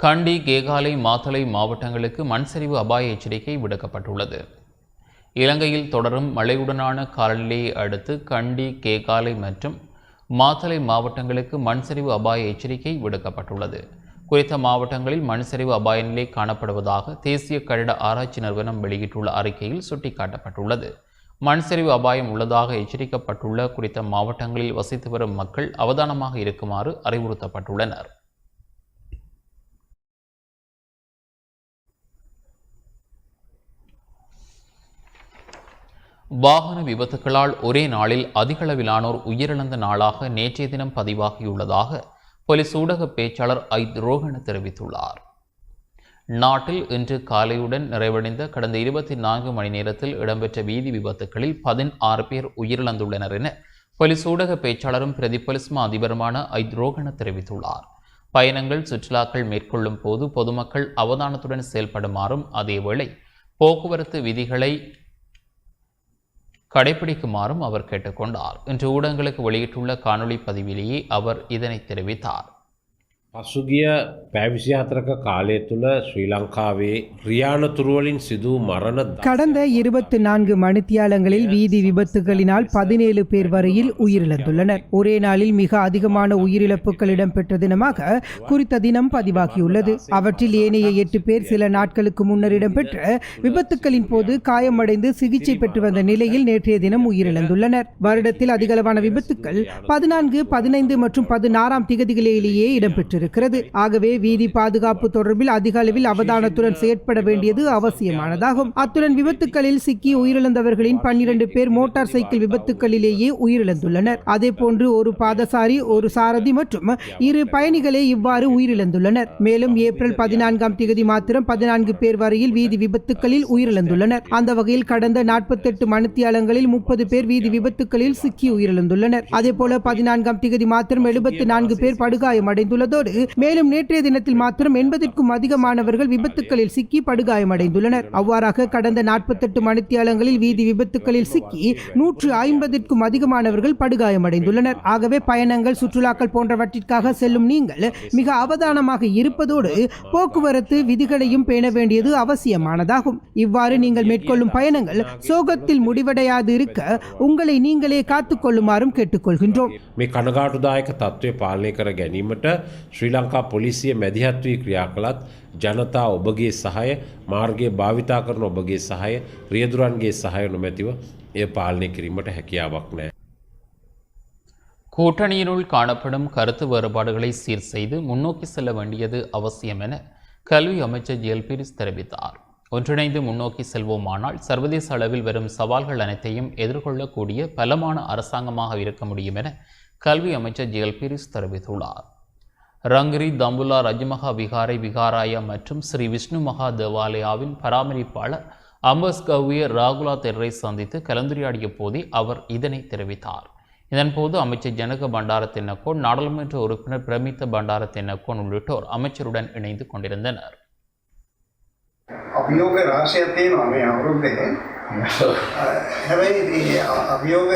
கண்டி, கேகாலை, மாத்தளை மாவட்டங்களுக்கு மண்சரிவு அபாய எச்சரிக்கை விடுக்கப்பட்டுள்ளது. இலங்கையில் தொடரும் மழையுடனான காலநிலையை அடுத்து கண்டி, கேகாலை மற்றும் மாத்தளை மாவட்டங்களுக்கு மண்சரிவு அபாய எச்சரிக்கை விடுக்கப்பட்டுள்ளது. குறித்த மாவட்டங்களில் மண்சரிவு அபாய நிலை காணப்படுவதாக தேசிய கட்டிட ஆராய்ச்சி நிறுவனம் வெளியிட்டுள்ள அறிக்கையில் சுட்டிக்காட்டப்பட்டுள்ளது. மண்சரிவு அபாயம் உள்ளதாக எச்சரிக்கப்பட்டுள்ள குறித்த மாவட்டங்களில் வசித்து வரும் மக்கள் அவதானமாக இருக்குமாறு அறிவுறுத்தப்பட்டுள்ளனர். வாகன விபத்துகளால் ஒரே நாளில் அதிகளவிலானோர் உயிரிழந்த நாளாக நேற்றைய தினம் பதிவாகியுள்ளதாக போலீஸ் ஊடக பேச்சாளர் ஐத் ரோஹன தெரிவித்துள்ளார். நாட்டில் இன்று காலையுடன் நிறைவடைந்த கடந்த 24 மணி நேரத்தில் இடம்பெற்ற வீதி விபத்துகளில் 16 பேர் உயிரிழந்துள்ளனர் என போலீஸ் ஊடக பேச்சாளரும் பிரதி போலீஸ் மா அதிபருமான ஐத் ரோஹன தெரிவித்துள்ளார். பயணங்கள், சுற்றுலாக்கள் மேற்கொள்ளும் போது பொதுமக்கள் அவதானத்துடன் செயல்படுமாறும் அதேவேளை போக்குவரத்து விதிகளை கடைபிடிக்குமாறும் அவர் கேட்டுக்கொண்டார். இன்று ஊடகங்களுக்கு வெளியிட்டுள்ள காணொளி பதிவிலேயே அவர் இதனை தெரிவித்தார். පසුගිය පැවිසි 4ක කාලය තුළ ශ්‍රී ලංකාවේ රියාන තුරුවලින් සිදු මරණ கடந்த 24 மணித்தியாலங்களில் வீதி விபத்துகளினால் 17 பேர் வரையில் உயிரிழந்துள்ளனர். ஒரே நாளில் மிக அதிகமான உயிரிழப்புகள் இடம்பெற்ற தினமாக குறித்த தினம் பதிவாகியுள்ளது. அவற்றில் ஏனைய 8 பேர் சில நாட்களுக்கு முன்னர் இடம்பெற்ற விபத்துக்களின் போது காயமடைந்து சிகிச்சை பெற்று வந்த நிலையில் நேற்றைய தினம் உயிரிழந்துள்ளனர். வருடத்தில் அதிகளவான விபத்துக்கள் 14, 15 மற்றும் 16ஆம் திகதிகளிலேயே இடம்பெற்று ஏற்பட்டிருக்கிறது. ஆகவே வீதி பாதுகாப்பு தொடர்பில் அதிக அளவில் அவதானத்துடன் செயற்பட வேண்டியது அவசியமானதாகும். அத்துடன் விபத்துகளில் சிக்கி உயிரிழந்தவர்களின் 12 பேர் மோட்டார் சைக்கிள் விபத்துகளிலேயே உயிரிழந்துள்ளனர். அதேபோன்று ஒரு பாதசாரி, ஒரு சாரதி மற்றும் 2 பயணிகளே இவ்வாறு உயிரிழந்துள்ளனர். மேலும் ஏப்ரல் 14ஆம் தேதி மாத்திரம் 14 பேர் வரையில் வீதி விபத்துகளில் உயிரிழந்துள்ளனர். அந்த வகையில் கடந்த 48 மணித்தியாலங்களில் 30 பேர் வீதி விபத்துகளில் சிக்கி உயிரிழந்துள்ளனர். அதேபோல 14ஆம் தேதி மாத்திரம் 74 பேர் படுகாயமடைந்துள்ளதோடு மேலும் நேற்றைய தினத்தில் மாத்திரம் 80க்கும் அதிகமானவர்கள் விபத்துகளில் சிக்கி படுகாயமடைந்துள்ளனர். அவ்வாறாக கடந்த 48 மணித்தியாலங்களில் வீதி விபத்துகளில் சிக்கி 150க்கும் அதிகமானவர்கள் படுகாயமடைந்துள்ளனர். ஆகவே பயணங்கள், சுற்றுலாக்கள் போன்றவற்றிற்காக செல்லும் நீங்கள் மிக அவதானமாக இருப்பதோடு போக்குவரத்து விதிகளையும் பேண வேண்டியது அவசியமானதாகும். இவ்வாறு நீங்கள் மேற்கொள்ளும் பயணங்கள் சோகத்தில் முடிவடையாது இருக்க உங்களை நீங்களே காத்துக் கொள்ளுமாறும் கேட்டுக்கொள்கின்றோம். මේ කනගාටුදායක තත්ත්වය පාලනය කර ගැනීමට ශ්‍රී ලංකා පොලිසිය මැදිහත් වී ක්‍රියා කළත් ජනතා ඔබගේ සහය, මාර්ගය භාවිතා කරන ඔබගේ සහය, රියදුරන්ගේ සහය නොමැතිව එය පාලනය කිරීමට හැකියාවක් නැහැ. கூட்டணியினுள் காணப்படும் கருத்து வேறுபாடுகளை சீர் செய்து முன்னோக்கி செல்ல வேண்டியது அவசியம் என கல்வி அமைச்சர் ஜெயல் பீரிஸ் தெரிவித்தார். ஒன்றிணைந்து முன்னோக்கி செல்வோமானால் சர்வதேச அளவில் வரும் சவால்கள் அனைத்தையும் எதிர்கொள்ளக்கூடிய பலமான அரசாங்கமாக இருக்க முடியும் என கல்வி அமைச்சர் ஜெயல் பீரிஸ் தெரிவித்துள்ளார். ரங்கிரி, தம்புலா, ரஜ்மஹா விகாரை, விகாராயா மற்றும் ஸ்ரீ விஷ்ணு மகா தேவாலயாவின் பராமரிப்பாளர் அம்பஸ் கவ்விய ராகுலா தெர்ரை சந்தித்து கலந்துரையாடிய போதே அவர் இதனை தெரிவித்தார். இதன்போது அமைச்சர் ஜனக பண்டார தென்னக்கோன், நாடாளுமன்ற உறுப்பினர் பிரமித்த பண்டார தென்னக்கோன் உள்ளிட்டோர் அமைச்சருடன் இணைந்து கொண்டிருந்தனர். අභියෝග රාශියක් තියෙනවා මේ අවුරුද්දේ. හැබැයි අභියෝග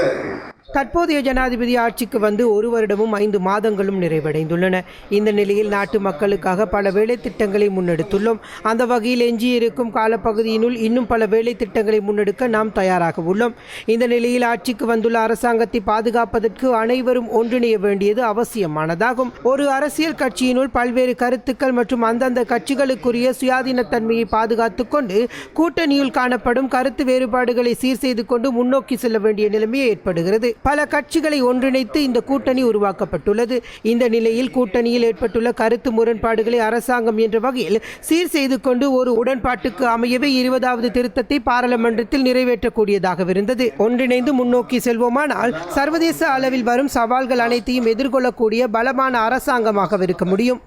தற்போதைய ஜனாதிபதி ஆட்சிக்கு வந்து 1 வருடமும் 5 மாதங்களும் நிறைவடைந்துள்ளன. இந்த நிலையில் நாட்டு மக்களுக்காக பல வேலை திட்டங்களை முன்னெடுத்துள்ளோம். அந்த வகையில் எஞ்சியிருக்கும் காலப்பகுதியினுள் இன்னும் பல வேலை திட்டங்களை முன்னெடுக்க நாம் தயாராக உள்ளோம். இந்த நிலையில் ஆட்சிக்கு வந்துள்ள அரசாங்கத்தை பாதுகாப்பதற்கு அனைவரும் ஒன்றிணைய வேண்டியது அவசியமானதாகும். ஒரு அரசியல் கட்சியினுள் பல்வேறு கருத்துக்கள் மற்றும் அந்தந்த கட்சிகளுக்குரிய சுயாதீனத்தன்மையை பாதுகாத்துக் கொண்டு கூட்டணியில் காணப்படும் கருத்து வேறுபாடுகளை சீர் செய்து கொண்டு முன்னோக்கி செல்ல வேண்டிய நிலைமை ஏற்படுகிறது. பல கட்சிகளை ஒன்றிணைத்து இந்த கூட்டணி உருவாக்கப்பட்டுள்ளது. இந்த நிலையில் கூட்டணியில் ஏற்பட்டுள்ள கருத்து முரண்பாடுகளை அரசாங்கம் என்ற வகையில் சீர் செய்து கொண்டு ஒரு உடன்பாட்டுக்கு அமையவே 20வது திருத்தத்தை பாராளுமன்றத்தில் நிறைவேற்றக்கூடியதாக இருந்தது. ஒன்றிணைந்து முன்னோக்கி செல்வோமானால் சர்வதேச அளவில் வரும் சவால்கள் அனைத்தையும் எதிர்கொள்ளக்கூடிய பலமான அரசாங்கமாக இருக்க முடியும்.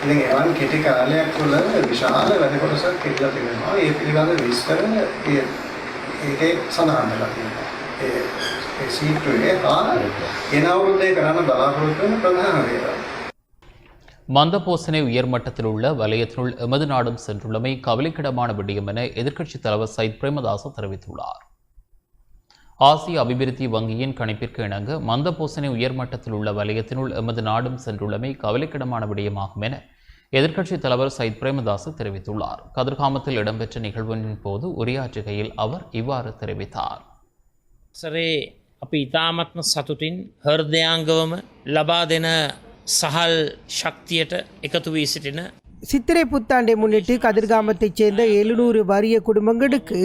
ඉතින් එවන් කෙටි කාලයක් තුළ විශාල වැඩ කොටසක් කෙරලා තිබෙනවා. ඒ පිළිබඳ විස්තර ඒකේ සඳහන් වෙලා තියෙනවා. ඒ සීට්ුවේ එන අවුරුද්දේ කරන්න බලාපොරොත්තු වෙන ප්‍රධාන දේවල්. மந்தபோசனை உயர்மட்டத்தில் உள்ள வலயத்தினுள் எமது நாடும் சென்றுள்ளமை கவலைக்கிடமான விடயம் என எதிர்க்கட்சித் தலைவர் சயித் பிரேமதாச தெரிவித்துள்ளார். ஆசிய அபிவிருத்தி வங்கியின் கணிப்பிற்கு இணங்க மந்தபோசனை உயர்மட்டத்தில் உள்ள வலயத்தினுள் எமது நாடும் சென்றுள்ளமை கவலைக்கிடமான விடயமாகும் என எதிர்க்கட்சித் தலைவர் சயித் பிரேமதாச தெரிவித்துள்ளார். கதிர்காமத்தில் இடம்பெற்ற நிகழ்வின் போது உரையாற்றுகையில் அவர் இவ்வாறு தெரிவித்தார். සරේ අපි ඉතාමත්ම සතුටින් හෘදයාංගවම ලබා දෙන සහල් ශක්තියට එකතු වී සිටින சித்திரை புத்தாண்டை முன்னிட்டு கதிர்காமத்தைச் சேர்ந்த 700 வறிய குடும்பங்களுக்கு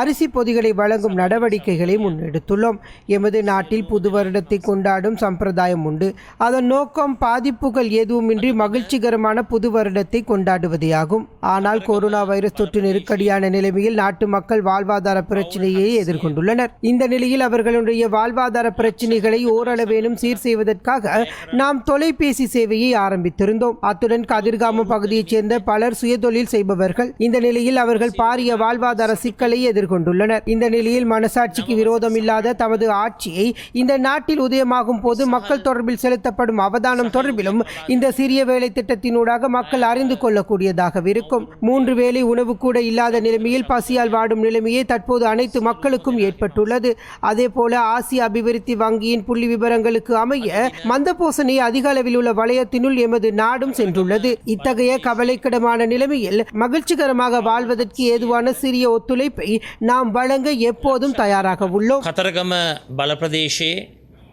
அரிசி பொதிகளை வழங்கும் நடவடிக்கைகளை முன்னெடுத்துள்ளோம். எமது நாட்டில் புது வருடத்தை கொண்டாடும் சம்பிரதாயம் உண்டு. அதன் நோக்கம் பாதிப்புகள் எதுவுமின்றி மகிழ்ச்சிகரமான புது வருடத்தை கொண்டாடுவதே ஆகும். ஆனால் கொரோனா வைரஸ் தொற்று நெருக்கடியான நிலைமையில் நாட்டு மக்கள் வாழ்வாதார பிரச்சினையை எதிர்கொண்டுள்ளனர். இந்த நிலையில் அவர்களுடைய வாழ்வாதார பிரச்சினைகளை ஓரளவேனும் சீர் செய்வதற்காக நாம் தொலைபேசி சேவையை ஆரம்பித்திருந்தோம். அத்துடன் கதிர்காமம் பகுதி சேர்ந்த பலர் சுயதொழில் செய்பவர்கள். இந்த நிலையில் அவர்கள் பாரிய வாழ்வாதார சிக்கலை எதிர்கொண்டுள்ளனர். இந்த நிலையில் மனசாட்சிக்கு விரோதம் இல்லாத தமது ஆட்சியை இந்த நாட்டில் உதயமாகும் போது மக்கள் தொடர்பில் செலுத்தப்படும் அவதானம் தொடர்பிலும் இந்த சிறிய வேலை திட்டத்தினூடாக மக்கள் அறிந்து கொள்ளக்கூடியதாக இருக்கும். 3 வேளை உணவு கூட இல்லாத நிலைமையில் பசியால் வாடும் நிலைமையே தற்போது அனைத்து மக்களுக்கும் ஏற்பட்டுள்ளது. அதே போல ஆசிய அபிவிருத்தி வங்கியின் புள்ளி விவரங்களுக்கு அமைய மந்தபோசனை அதிக அளவில் உள்ள வலயத்தினுள் எமது நாடும் சென்றுள்ளது. இத்தகைய கவலைக்கிடமான நிலைமையில் மகிழ்ச்சிகரமாக வாழ்வதற்கு ஏதுவான சிறிய ஒத்துழைப்பை நாம் வழங்க எப்போதும் தயாராக உள்ளோம். කතරගම බල ප්‍රදේශයේ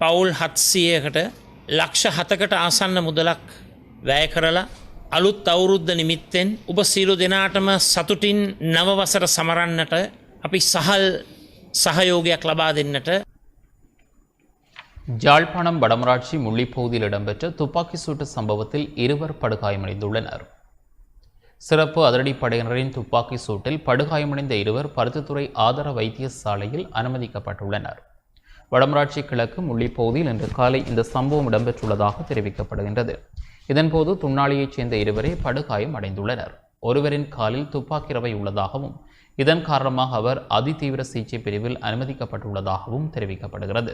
පවුල් 700කට ලක්ෂ 7කට ආසන්න මුදලක් වැය කරලා අලුත් අවුරුද්ද නිමිත්තෙන් ඔබ සියලු දෙනාටම සතුටින් නව වසර සමරන්නට අපි සහල් සහයෝගයක් ලබා දෙන්නට யாழ்ப்பாணம் வடமராட்சி முள்ளிப்பகுதியில் இடம்பெற்ற துப்பாக்கி சூட்டு சம்பவத்தில் 2 படுகாயமடைந்துள்ளனர். சிறப்பு அதிரடிப்படையினரின் துப்பாக்கி சூட்டில் படுகாயமடைந்த 2 பருத்தித்துறை ஆதார வைத்தியசாலையில் அனுமதிக்கப்பட்டுள்ளனர். வடமராட்சி கிழக்கு முள்ளிப்பகுதியில் இன்று காலை இந்த சம்பவம் இடம்பெற்றுள்ளதாக தெரிவிக்கப்படுகின்றது. இதன்போது துண்ணாளியைச் சேர்ந்த 2 படுகாயம் அடைந்துள்ளனர். ஒருவரின் காலில் துப்பாக்கி ரவை உள்ளதாகவும் இதன் காரணமாக அவர் அதிதீவிர சிகிச்சை பிரிவில் அனுமதிக்கப்பட்டுள்ளதாகவும் தெரிவிக்கப்படுகிறது.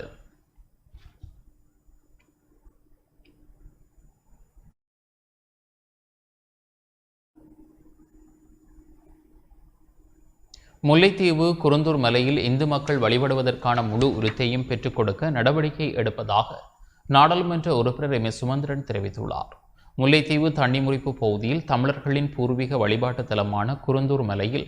முல்லைத்தீவு குருந்தூர் மலையில் இந்து மக்கள் வழிபடுவதற்கான முழு உரித்தையும் பெற்றுக் கொடுக்க நடவடிக்கை எடுப்பதாக நாடாளுமன்ற உறுப்பினர் எம். சுமந்திரன் தெரிவித்துள்ளார். முல்லைத்தீவு தண்ணிமுறிப்பு பகுதியில் தமிழர்களின் பூர்வீக வழிபாட்டு தலமான குருந்தூர் மலையில்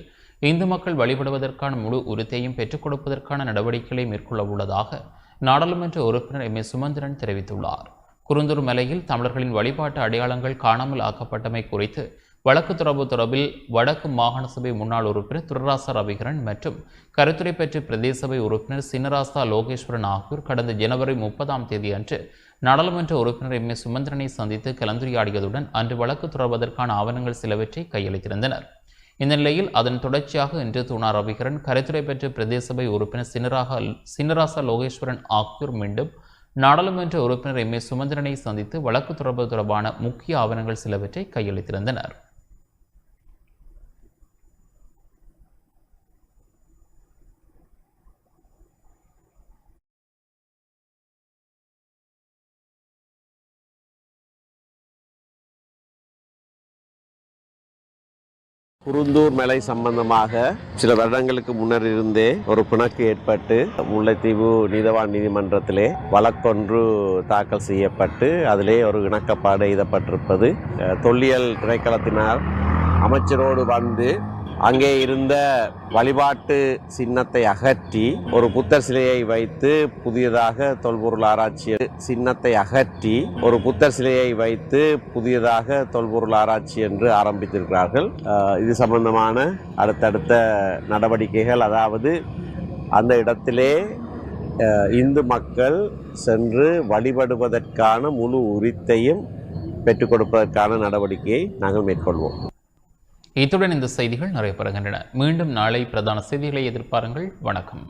இந்து மக்கள் வழிபடுவதற்கான முழு உரித்தையும் பெற்றுக் கொடுப்பதற்கான நடவடிக்கைகளை மேற்கொள்ள உள்ளதாக நாடாளுமன்ற உறுப்பினர் எம். சுமந்திரன் தெரிவித்துள்ளார். குருந்தூர் மலையில் தமிழர்களின் வழிபாட்டு அடையாளங்கள் காணாமல் ஆக்கப்பட்டமை குறித்து வழக்கு தொடர்பில் வடக்கு மாகாண சபை முன்னாள் உறுப்பினர் துரராசா ரவிகரன் மற்றும் கருத்துரை பெற்ற பிரதேச சபை உறுப்பினர் சின்னராசா லோகேஸ்வரன் ஆகியோர் கடந்த ஜனவரி 30ஆம் தேதி அன்று நாடாளுமன்ற உறுப்பினர் எம். சுமந்திரனை சந்தித்து கலந்துரையாடியதுடன் அன்று வழக்கு தொடர்வதற்கான ஆவணங்கள் சிலவற்றை கையளித்திருந்தனர். இந்த நிலையில் அதன் தொடர்ச்சியாக இன்று துணா ரவிகரன் கருத்துரை பெற்ற பிரதேச சபை உறுப்பினர் சின்னராசா லோகேஸ்வரன் ஆகியோர் மீண்டும் நாடாளுமன்ற உறுப்பினர் எம். சுமந்திரனை சந்தித்து வழக்கு தொடர்பான முக்கிய ஆவணங்கள் சிலவற்றை கையளித்திருந்தனர். குருந்தூர் மலை சம்பந்தமாக சில வருடங்களுக்கு முன்னர் இருந்தே ஒரு பிணக்கு ஏற்பட்டு முல்லைத்தீவு நீதவான் நீதிமன்றத்திலே வழக்கொன்று தாக்கல் செய்யப்பட்டு அதிலே ஒரு இணக்கப்பாடு எழுதப்பட்டிருப்பது தொல்லியல் திணைக்களத்தினால் அமைச்சரோடு வந்து அங்கே இருந்த வழிபாட்டு சின்னத்தை அகற்றி ஒரு புத்தர் சிலையை வைத்து புதியதாக தொல்பொருள் ஆராய்ச்சி சின்னத்தை அகற்றி ஒரு புத்தர் சிலையை வைத்து புதியதாக தொல்பொருள் ஆராய்ச்சி என்று ஆரம்பித்திருக்கிறார்கள். இது சம்பந்தமான அடுத்தடுத்த நடவடிக்கைகள், அதாவது அந்த இடத்திலே இந்து மக்கள் சென்று வழிபடுவதற்கான முழு உரித்தையும் பெற்றுக் கொடுப்பதற்கான நடவடிக்கையை நாங்கள் மேற்கொள்வோம். இத்துடன் இந்த செய்திகள் நிறைவு பெறுகின்றன. மீண்டும் நாளை பிரதான செய்திகளை எதிர்பாருங்கள். வணக்கம்.